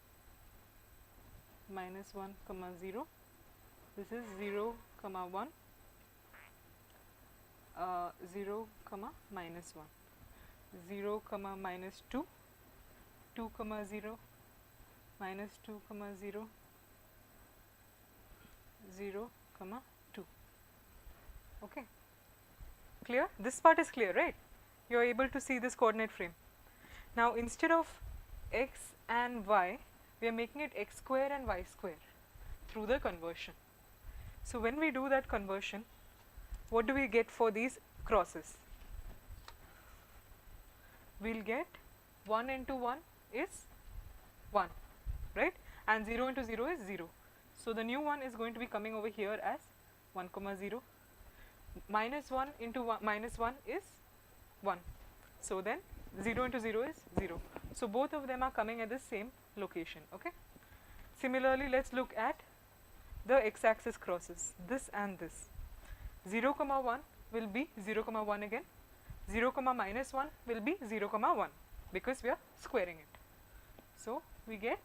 S2: minus 1, 0. This is 0, 1, 0, minus 1, 0, minus 2, 2, 0, minus 2, 0, 0, 2. Okay. Clear? This part is clear, right? You are able to see this coordinate frame. Now instead of x and y, we are making it x square and y square through the conversion. So when we do that conversion, what do we get for these crosses? We'll get 1 into 1 is 1, right? And 0 into 0 is 0. So the new one is going to be coming over here as 1, 0. Minus 1 into 1 minus 1 is 1. So then 0 into 0 is 0. So both of them are coming at the same location. Okay. Similarly, let's look at the x-axis crosses, this and this. 0 comma 1 will be 0 comma 1 again, 0 comma minus 1 will be 0 comma 1 because we are squaring it. So we get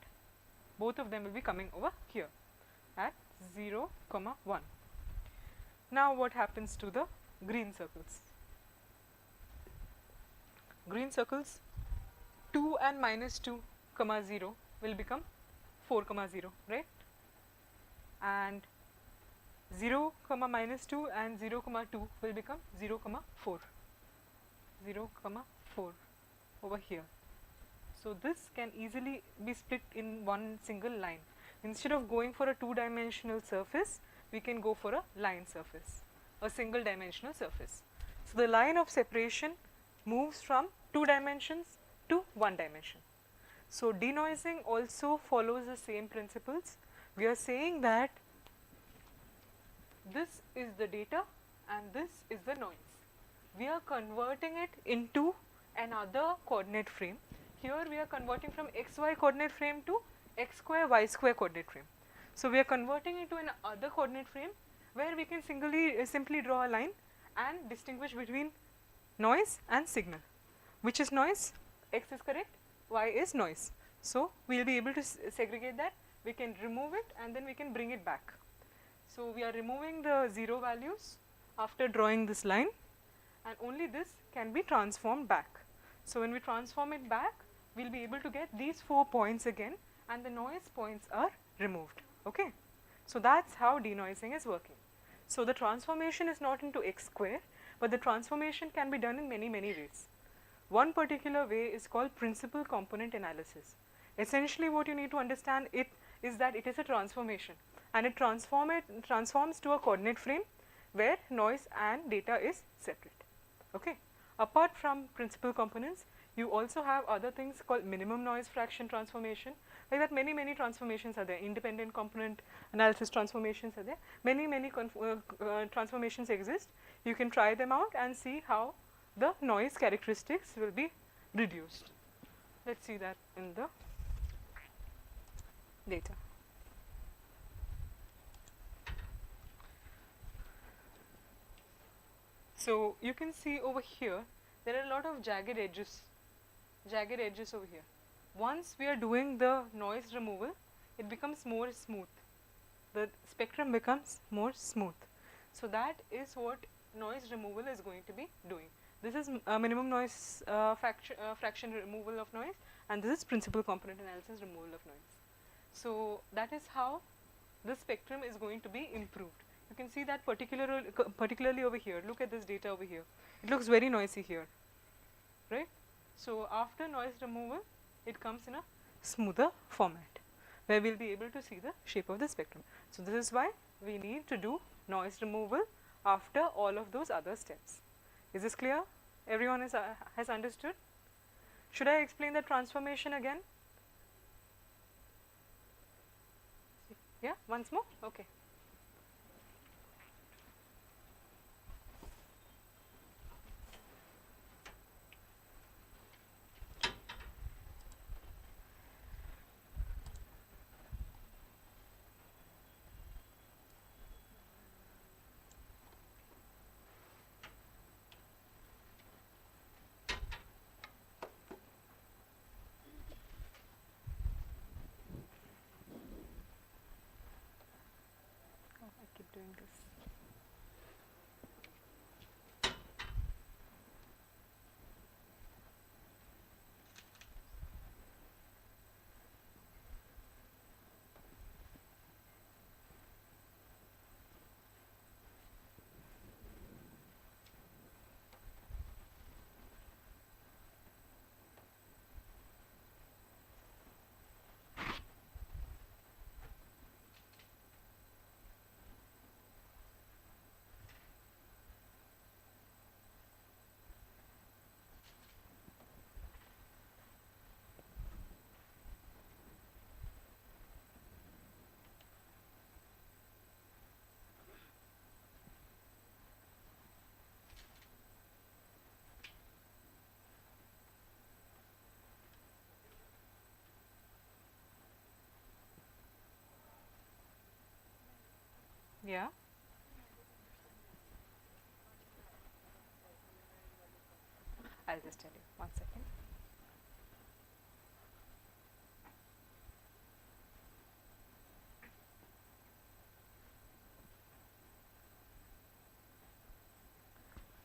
S2: both of them will be coming over here at 0 comma 1. Now what happens to the green circles? Green circles 2 and minus 2 comma 0 will become 4 comma 0, right? And 0 comma minus 2 and 0 comma 2 will become 0 comma 4, 0 comma 4 over here. So this can easily be split in one single line. Instead of going for a two-dimensional surface, we can go for a line surface, a single dimensional surface. So the line of separation moves from 2 dimensions to 1 dimension. So denoising also follows the same principles. We are saying that this is the data and this is the noise. We are converting it into another coordinate frame. Here we are converting from xy coordinate frame to x square y square coordinate frame. So we are converting it to another coordinate frame where we can simply draw a line and distinguish between noise and signal. Which is noise? X is correct, y is noise. So we will be able to segregate that. We can remove it and then we can bring it back. So we are removing the 0 values after drawing this line, and only this can be transformed back. So when we transform it back, we will be able to get these 4 points again, and the noise points are removed. Okay. So that's how denoising is working. So the transformation is not into x square, but the transformation can be done in many ways. One particular way is called principal component analysis. Essentially what you need to understand it is that it is a transformation, and it transforms to a coordinate frame where noise and data is separate. Okay. Apart from principal components, you also have other things called minimum noise fraction transformation. Like that, many transformations are there. Independent component analysis transformations are there. Many transformations exist. You can try them out and see how the noise characteristics will be reduced. Let's see that in the data. So you can see over here there are a lot of jagged edges over here. Once we are doing the noise removal, it becomes more smooth. The spectrum becomes more smooth. So that is what noise removal is going to be doing. This is minimum noise fraction removal of noise, and this is principal component analysis removal of noise. So that is how the spectrum is going to be improved. You can see that particularly over here. Look at this data over here. It looks very noisy here, right? So after noise removal, it comes in a smoother format where we will be able to see the shape of the spectrum. So this is why we need to do noise removal after all of those other steps. Is this clear? Everyone has understood? Should I explain the transformation again? Yeah, once more? Okay. I keep doing this. Yeah. I'll just tell you. 1 second.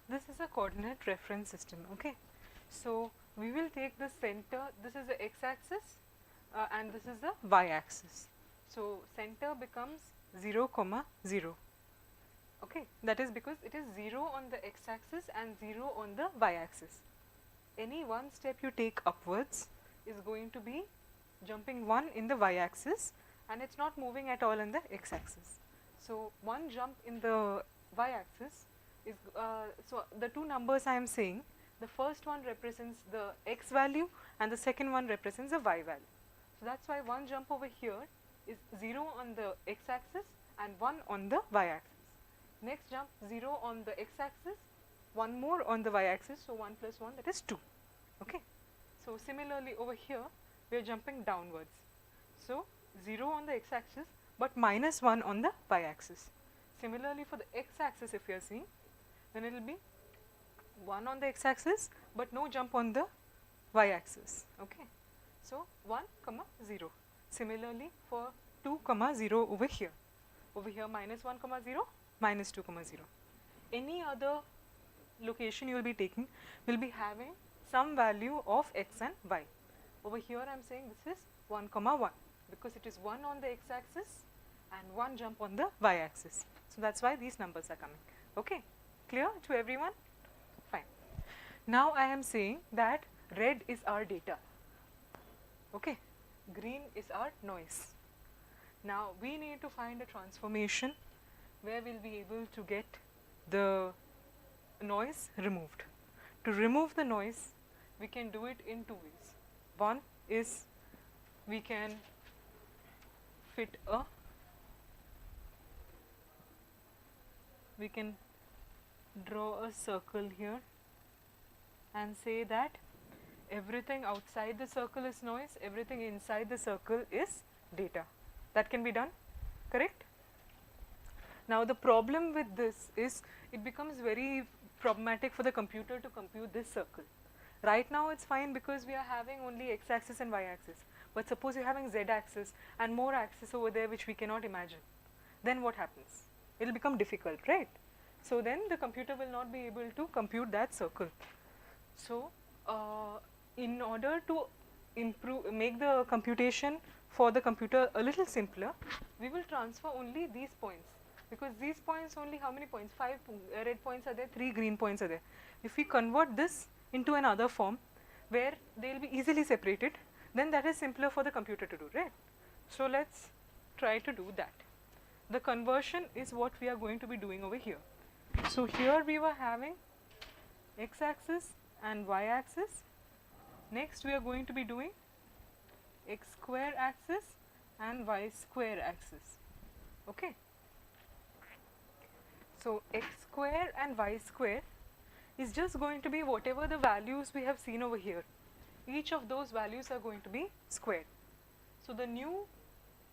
S2: This is a coordinate reference system. Okay. So we will take the center. This is the x-axis, and this is the y-axis. So center becomes 0, 0. Okay. That is because it is 0 on the x-axis and 0 on the y-axis. Any one step you take upwards is going to be jumping 1 in the y-axis, and it's not moving at all in the x-axis. So one jump in the y-axis is, so the two numbers I am saying, the first one represents the x value and the second one represents the y value. So that's why one jump over here is 0 on the x-axis and 1 on the y-axis. Next jump 0 on the x-axis, 1 more on the y-axis, so 1 plus 1, that is 2. Okay. So similarly over here we are jumping downwards. So 0 on the x-axis but minus 1 on the y-axis. Similarly for the x-axis, if you are seeing, then it will be 1 on the x-axis but no jump on the y-axis. Okay. So 1, 0. Similarly for 2, 0 over here. Over here minus 1, 0, minus 2, 0. Any other location you will be taking will be having some value of x and y. Over here I am saying this is 1, 1 because it is 1 on the x-axis and 1 jump on the y-axis. So that's why these numbers are coming. Okay. Clear to everyone? Fine. Now I am saying that red is our data. Okay. Green is our noise. Now we need to find a transformation where we'll be able to get the noise removed. To remove the noise, we can do it in two ways. One is we can fit a, we can draw a circle here and say that everything outside the circle is noise, everything inside the circle is data. That can be done, correct? Now the problem with this is it becomes very problematic for the computer to compute this circle. Right now it's fine because we are having only x-axis and y-axis, but suppose you're having z-axis and more axis over there which we cannot imagine, then what happens? It will become difficult, right? So then the computer will not be able to compute that circle. So in order to make the computation for the computer a little simpler, we will transfer only these points, because these points only, how many points? 5 red points are there, 3 green points are there. If we convert this into another form where they will be easily separated, then that is simpler for the computer to do, right? So let's try to do that. The conversion is what we are going to be doing over here. So here we were having x-axis and y-axis. Next we are going to be doing x square axis and y square axis. Okay. So x square and y square is just going to be whatever the values we have seen over here. Each of those values are going to be squared. So the new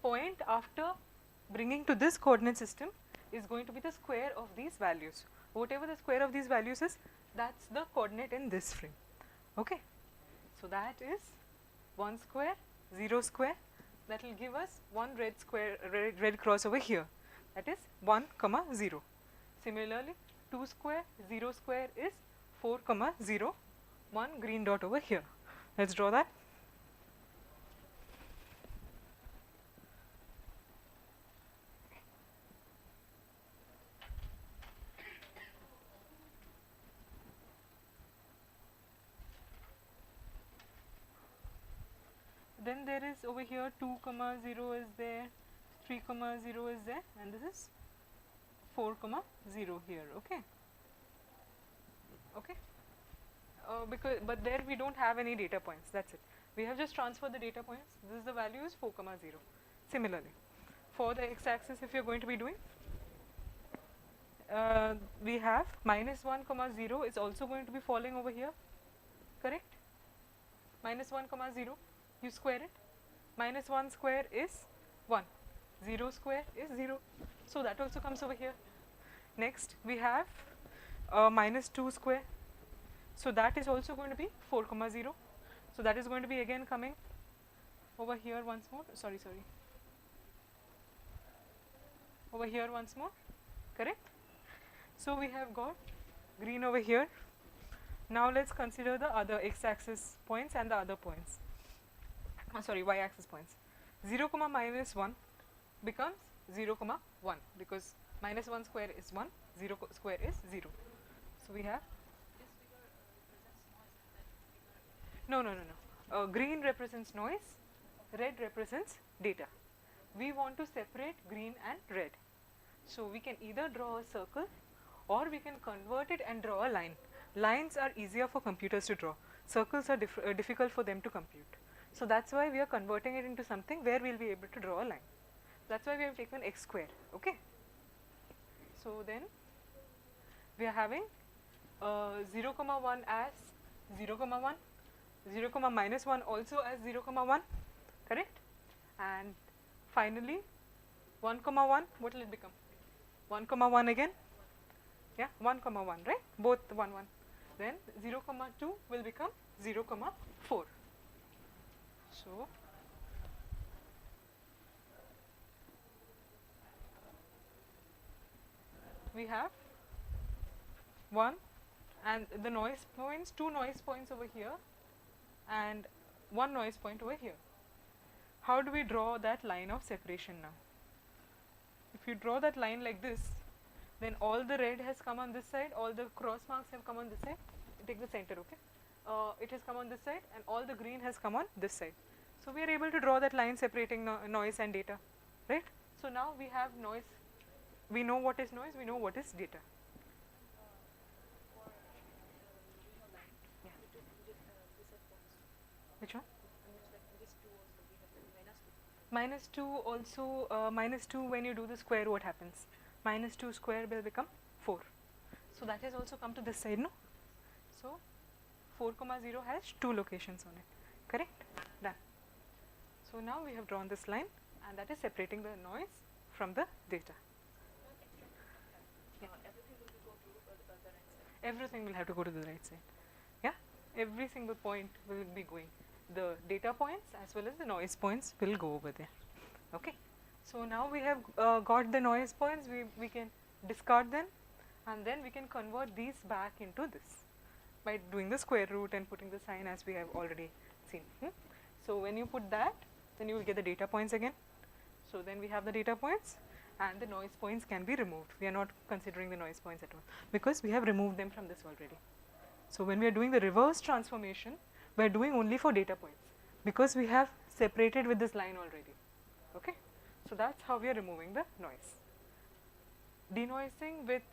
S2: point after bringing to this coordinate system is going to be the square of these values. Whatever the square of these values is, that's the coordinate in this frame. Okay. So that is 1 square, 0 square. That will give us one red square, red cross over here. That is 1, 0. Similarly, 2 square, 0 square is 4, 0. One green dot over here. Let's draw that. Then there is over here 2, 0 is there, 3, 0 is there, and this is 4, 0 here. Okay. Okay. But there we don't have any data points. That's it. We have just transferred the data points. This is the value is 4, 0. Similarly, for the x-axis, if you're going to be doing, we have minus 1, 0 is also going to be falling over here. Correct? Minus 1, 0. You square it. Minus 1 square is 1. 0 square is 0. So So that also comes over here. Next we have minus 2 square. So that is also going to be 4 comma 0. So that is going to be again coming over here once more. Sorry. Over here once more. Correct? So we have got green over here. Now let's consider the other x-axis points and the other points. Sorry, y-axis points. 0 comma minus 1 becomes 0 comma 1 because minus 1 square is 1, 0 square is 0. So we have no. Green represents noise, red represents data. We want to separate green and red. So we can either draw a circle or we can convert it and draw a line. Lines are easier for computers to draw. Circles are difficult for them to compute. So that's why we are converting it into something where we'll be able to draw a line. That's why we have taken x square. Okay. So then we are having 0 comma 1 as 0 comma 1, 0 comma minus 1 also as 0 comma 1, correct? And finally 1 comma 1, what will it become? 1 comma 1 again? Yeah, 1 comma 1, right? Both 1 1. Then 0 comma 2 will become 0 comma 4. So we have 1 and the noise points, 2 noise points over here and 1 noise point over here. How do we draw that line of separation now? If you draw that line like this, then all the red has come on this side, all the cross marks have come on this side. Take the center, okay? It has come on this side and all the green has come on this side. So we are able to draw that line separating noise and data, right? So now we have noise, we know what is noise, we know what is data. Yeah. Which one? Minus 2 also, minus 2 when you do the square, what happens? Minus 2 square will become 4. So that has also come to this side, no? So 4 comma 0 has 2 locations on it, correct? Done. So now we have drawn this line and that is separating the noise from the data. Yeah. Everything will have to go to the right side. Yeah, every single point will be going. The data points as well as the noise points will go over there. Okay. So now we have got the noise points, we can discard them and then we can convert these back into this by doing the square root and putting the sign as we have already seen. So when you put that, then you will get the data points again. So then we have the data points and the noise points can be removed. We are not considering the noise points at all because we have removed them from this already. So when we are doing the reverse transformation, we are doing only for data points because we have separated with this line already. Okay. So that's how we are removing the noise. Denoising with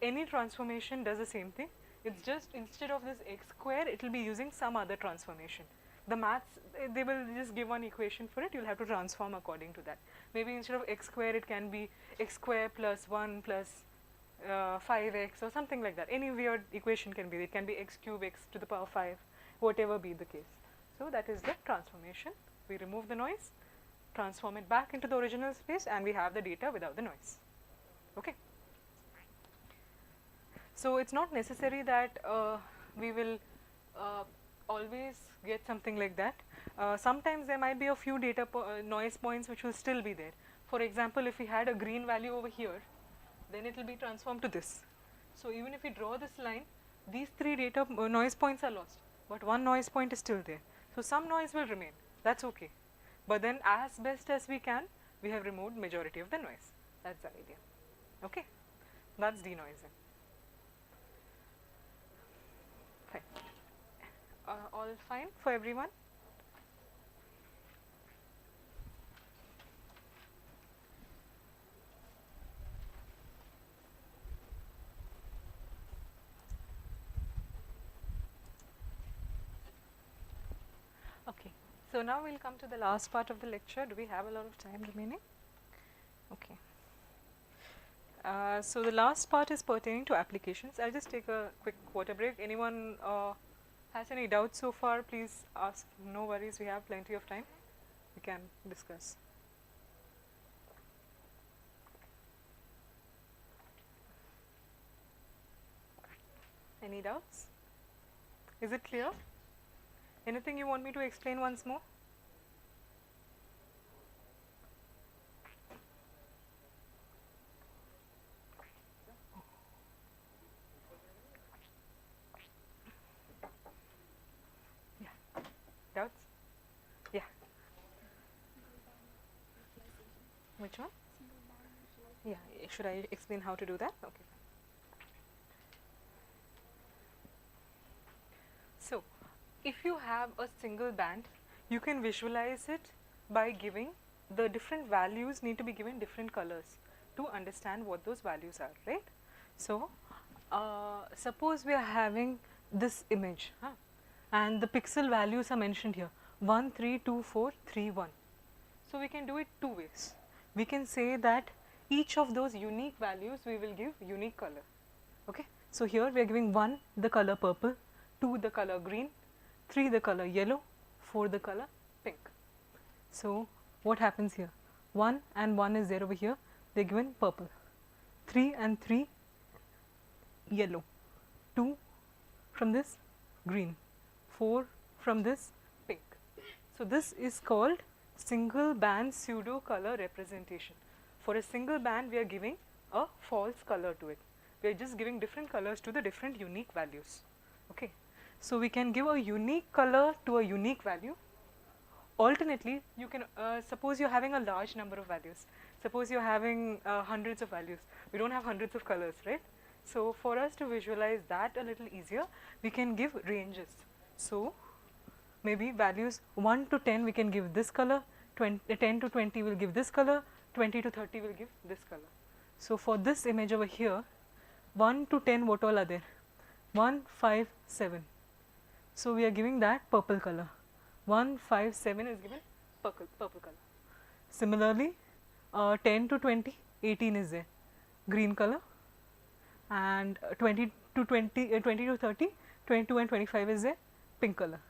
S2: any transformation does the same thing. It's just instead of this x square, it will be using some other transformation. The maths, they will just give one equation for it, you will have to transform according to that. Maybe instead of x square, it can be x square plus 1 plus 5x or something like that. Any weird equation can be, it can be x cube x to the power 5, whatever be the case. So that is the transformation. We remove the noise, transform it back into the original space and we have the data without the noise. Okay. So it's not necessary that we will always get something like that. Sometimes there might be a few data noise points which will still be there. For example, if we had a green value over here, then it will be transformed to this. So even if we draw this line, these 3 data noise points are lost, but 1 noise point is still there. So some noise will remain, that's okay. But then as best as we can, we have removed majority of the noise. That's the idea. Okay, that's denoising. Fine. All fine for everyone? Okay, so now we'll come to the last part of the lecture. Do we have a lot of time remaining? Okay. So the last part is pertaining to applications. I'll just take a quick water break. Anyone has any doubts so far, please ask. No worries, we have plenty of time. We can discuss. Any doubts? Is it clear? Anything you want me to explain once more? Yeah. Doubts? Yeah. Which one? Yeah. Should I explain how to do that? Okay. So, if you have a single band, you can visualize it by giving the different values need to be given different colors to understand what those values are, right? So, suppose we are having this image, and the pixel values are mentioned here 1, 3, 2, 4, 3, 1. So, we can do it two ways. We can say that each of those unique values we will give unique color. Okay. So, here we are giving 1 the color purple, 2 the color green, 3 the color yellow, 4 the color pink. So, what happens here? 1 and 1 is there over here, they are given purple, 3 and 3 yellow, 2 from this green, 4 from this pink. So, this is called single band pseudo color representation. For a single band we are giving a false color to it. We are just giving different colors to the different unique values. Okay. So, we can give a unique color to a unique value. Alternately, you can suppose you are having a large number of values. Suppose you are having hundreds of values. We don't have hundreds of colors, right? So, for us to visualize that a little easier, we can give ranges. So, maybe values 1 to 10 we can give this color, 10 to 20 will give this color, 20 to 30 will give this color. So, for this image over here, 1 to 10 what all are there? 1, 5, 7. So, we are giving that purple color. 1, 5, 7 is given purple color. Similarly, 10 to 20, 18 is there, green color, and 20 to 20, 20 to 30, 22 and 25 is there, pink color.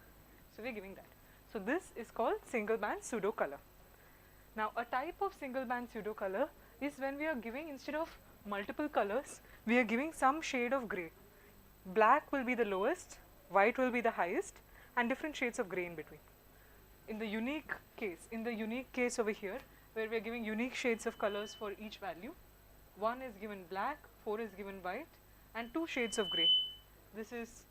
S2: So, we are giving that. So, this is called single band pseudo color. Now, a type of single band pseudo color is when we are giving, instead of multiple colors, we are giving some shade of grey. Black will be the lowest, white will be the highest, and different shades of grey in between. In the unique case over here, where we are giving unique shades of colors for each value, 1 is given black, 4 is given white, and 2 shades of grey. This is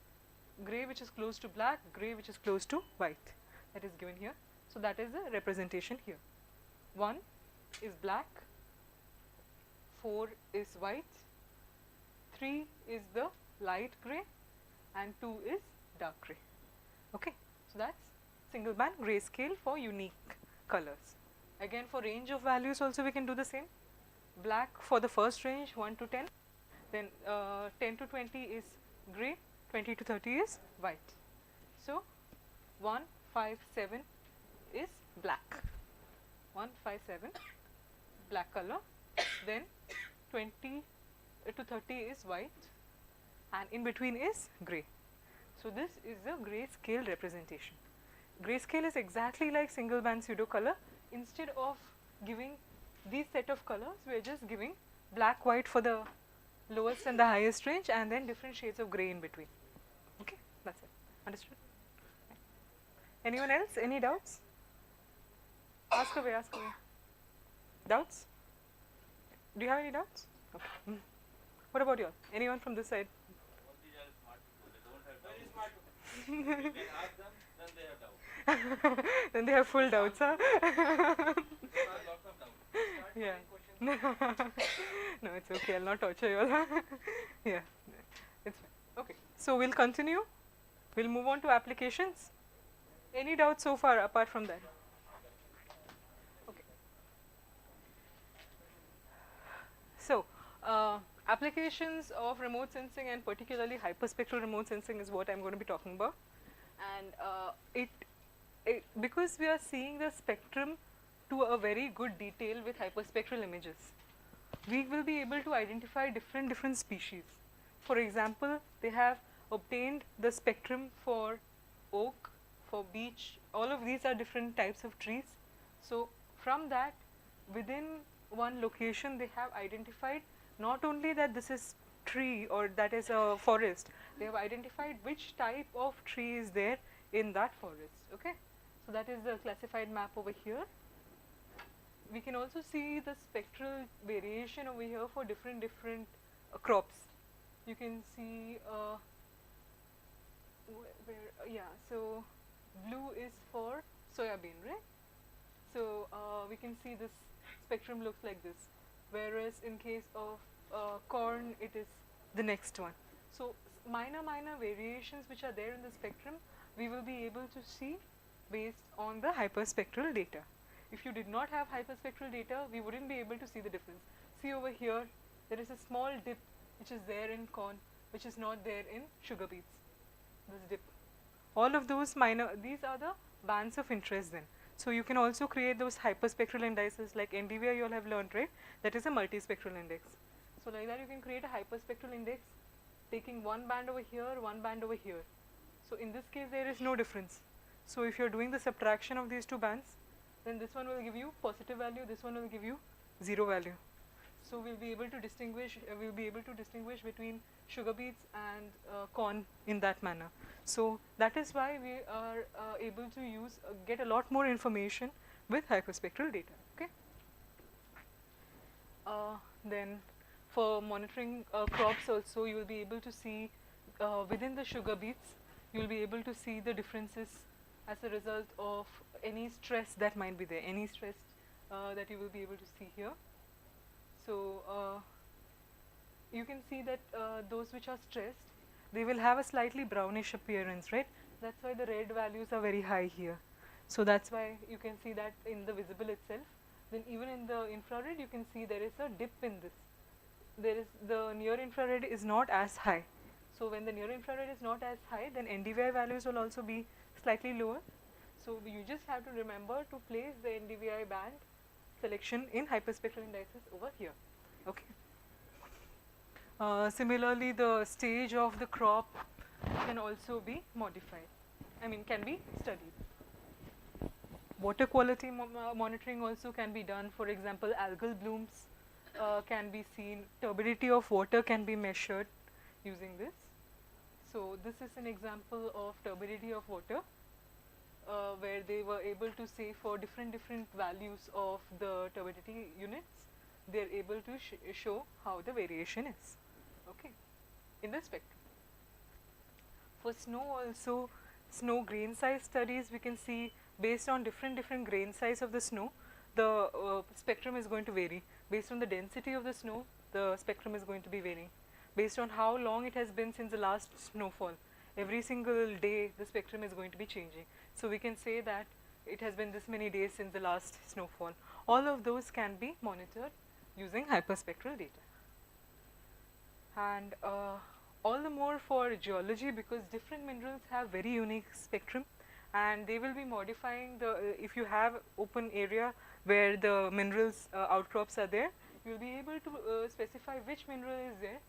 S2: grey which is close to black, grey which is close to white, that is given here. So, that is the representation here. 1 is black, 4 is white, 3 is the light grey, and 2 is dark grey. Okay. So, that is single band grayscale for unique colors. Again, for range of values also we can do the same. Black for the first range 1 to 10, then 10 to 20 is grey, 20 to 30 is white. So, 1, 5, 7 is black, 1, 5, 7 black color, then 20 to 30 is white, and in between is grey. So, this is the grayscale representation. Grayscale is exactly like single band pseudo color. Instead of giving these set of colors, we are just giving black, white for the lowest and the highest range, and then different shades of grey in between. Okay, that's it. Understood? Anyone else? Any doubts? Ask away, ask away. Doubts? Do you have any doubts? Okay. What about you all? Anyone from this side?
S3: All these are smart people. They don't have doubts. Very smart people. You can ask them, then they have doubts.
S2: Then they have full doubts, huh?
S3: Lots of doubts.
S2: Yeah. No, it's okay. I'll not torture you all. Yeah, it's fine. Okay. So, we'll continue. We'll move on to applications. Any doubts so far apart from that? Okay. So, applications of remote sensing and particularly hyperspectral remote sensing is what I'm going to be talking about. And because we are seeing the spectrum to a very good detail with hyperspectral images, we will be able to identify different species. For example, they have obtained the spectrum for oak, for beech, all of these are different types of trees. So, from that, within one location they have identified not only that this is tree or that is a forest, they have identified which type of tree is there in that forest. Okay, so that is the classified map over here. We can also see the spectral variation over here for different crops. You can see yeah, so blue is for soybean, right? So we can see this spectrum looks like this, whereas in case of corn it is the next one. So minor variations which are there in the spectrum we will be able to see based on the hyperspectral data. If you did not have hyperspectral data, we wouldn't be able to see the difference. See over here, there is a small dip which is there in corn, which is not there in sugar beets. This dip. All of those minor, these are the bands of interest then. So you can also create those hyperspectral indices like NDVI you all have learned, right? That is a multispectral index. So like that you can create a hyperspectral index taking one band over here, one band over here. So in this case there is no difference. So if you are doing the subtraction of these two bands, then this one will give you positive value, this one will give you 0 value. So we'll be able to distinguish between sugar beets and corn in that manner. So that is why we are able to use get a lot more information with hyperspectral data. Okay. Then for monitoring crops also, you will be able to see within the sugar beets, you will be able to see the differences as a result of any stress that might be there, any stress that you will be able to see here. So you can see that those which are stressed, they will have a slightly brownish appearance, right? That's why the red values are very high here. So that's why you can see that in the visible itself. Then even in the infrared, you can see there is a dip in this. There is the near infrared is not as high. So when the near infrared is not as high, then NDVI values will also be slightly lower. So you just have to remember to place the NDVI band selection in hyperspectral indices over here. Okay. Similarly, the stage of the crop can also be modified. I mean, can be studied. Water quality monitoring also can be done. For example, algal blooms can be seen. Turbidity of water can be measured using this. So this is an example of turbidity of water, where they were able to say for different values of the turbidity units, they are able to show how the variation is. Okay, in the spectrum. For snow also, snow grain size studies, we can see based on different grain size of the snow, the spectrum is going to vary. Based on the density of the snow, the spectrum is going to be varying. Based on how long it has been since the last snowfall, every single day the spectrum is going to be changing. So we can say that it has been this many days since the last snowfall. All of those can be monitored using hyperspectral data. And all the more for geology, because different minerals have very unique spectrum, and they will be modifying the if you have open area where the minerals outcrops are there, you will be able to specify which mineral is there,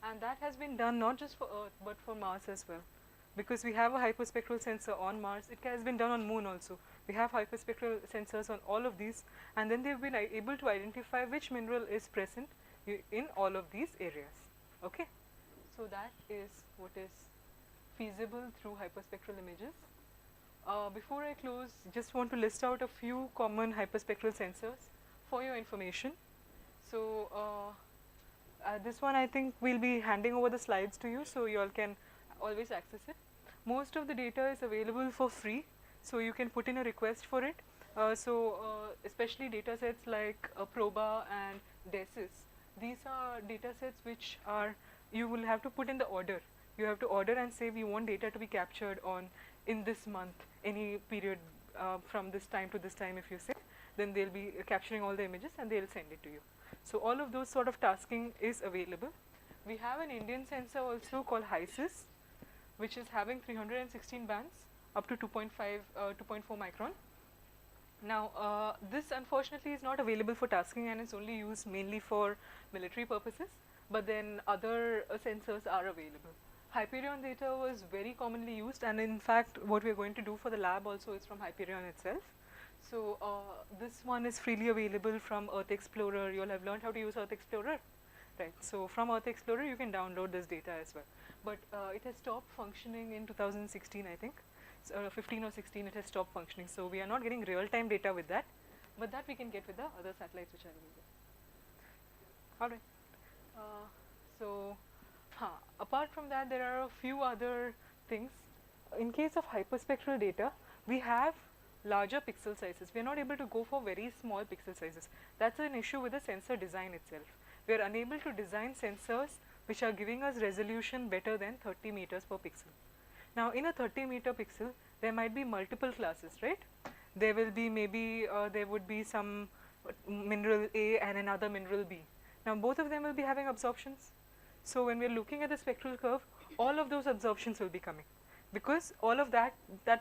S2: and that has been done not just for Earth but for Mars as well, because we have a hyperspectral sensor on Mars. It has been done on Moon also. We have hyperspectral sensors on all of these, and then they have been able to identify which mineral is present in all of these areas. Okay, so that is what is feasible through hyperspectral images. Before I close, just want to list out a few common hyperspectral sensors for your information. So this one I think we'll be handing over the slides to you, so you all can always access it. Most of the data is available for free, so you can put in a request for it. Especially data sets like Proba and DESIS. These are data sets which are, you will have to put in the order. You have to order and say we want data to be captured on in this month, any period from this time to this time if you say, then they'll be capturing all the images and they'll send it to you. So all of those sort of tasking is available. We have an Indian sensor also called HYSIS, which is having 316 bands up to 2.4 micron. Now this unfortunately is not available for tasking and it's only used mainly for military purposes, but then other sensors are available. Hyperion data was very commonly used, and in fact what we are going to do for the lab also is from Hyperion itself. So this one is freely available from Earth Explorer. You all have learned how to use Earth Explorer. Right. So from Earth Explorer, you can download this data as well. But it has stopped functioning in 2016, I think. So, 15 or 16, it has stopped functioning. So we are not getting real-time data with that, but that we can get with the other satellites which are available. All right. So, apart from that, there are a few other things. In case of hyperspectral data, we have larger pixel sizes. We are not able to go for very small pixel sizes. That's an issue with the sensor design itself. We are unable to design sensors which are giving us resolution better than 30 meters per pixel. Now, in a 30-meter pixel, there might be multiple classes, right? There will be maybe there would be some mineral A and another mineral B. Now, both of them will be having absorptions. So when we are looking at the spectral curve, all of those absorptions will be coming, because all of that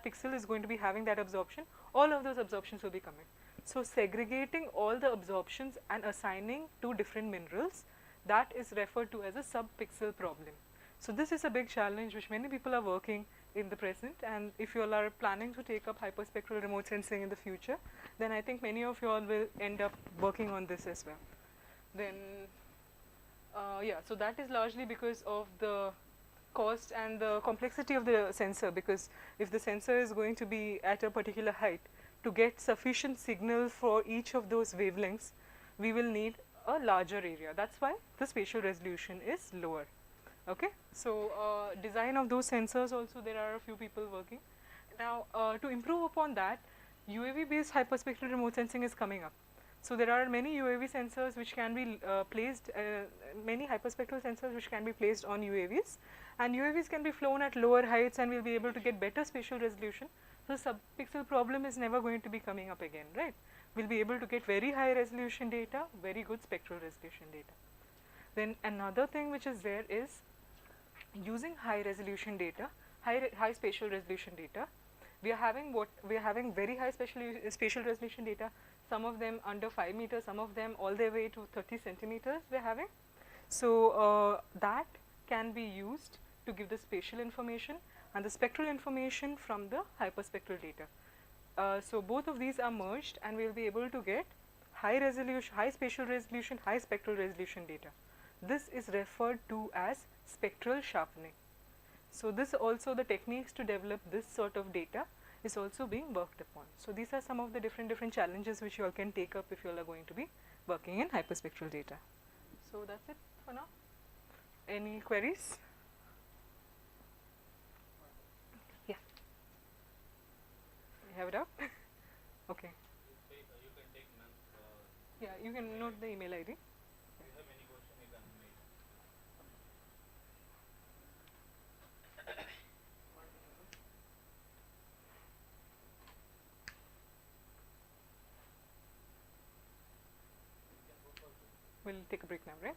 S2: pixel is going to be having that absorption. All of those absorptions will be coming. So segregating all the absorptions and assigning to different minerals, that is referred to as a sub-pixel problem. So this is a big challenge which many people are working in the present, and if you all are planning to take up hyperspectral remote sensing in the future, then I think many of you all will end up working on this as well. Then yeah, so that is largely because of the cost and the complexity of the sensor, because if the sensor is going to be at a particular height, to get sufficient signal for each of those wavelengths, we will need a larger area. That's why the spatial resolution is lower. Okay, so design of those sensors also, there are a few people working. Now to improve upon that, UAV based hyperspectral remote sensing is coming up. So there are many UAV sensors which can be placed, many hyperspectral sensors which can be placed on UAVs, and UAVs can be flown at lower heights and will be able to get better spatial resolution. So sub-pixel problem is never going to be coming up again, right? We'll be able to get very high resolution data, very good spectral resolution data. Then another thing which is there is using high resolution data, high spatial resolution data. We are having very high spatial resolution data. Some of them under 5 meters, some of them all the way to 30 centimeters we are having. So that can be used to give the spatial information and the spectral information from the hyperspectral data. So both of these are merged, and we will be able to get high resolution, high spatial resolution, high spectral resolution data. This is referred to as spectral sharpening. So this also, the techniques to develop this sort of data is also being worked upon. So these are some of the different challenges which you all can take up if you all are going to be working in hyperspectral data. So that's it for now. Any queries? Yeah. You have it up? Okay.
S3: You can take none.
S2: Yeah, you can note the email ID.
S3: If you have any question, you can make.
S2: We'll take a break now, right?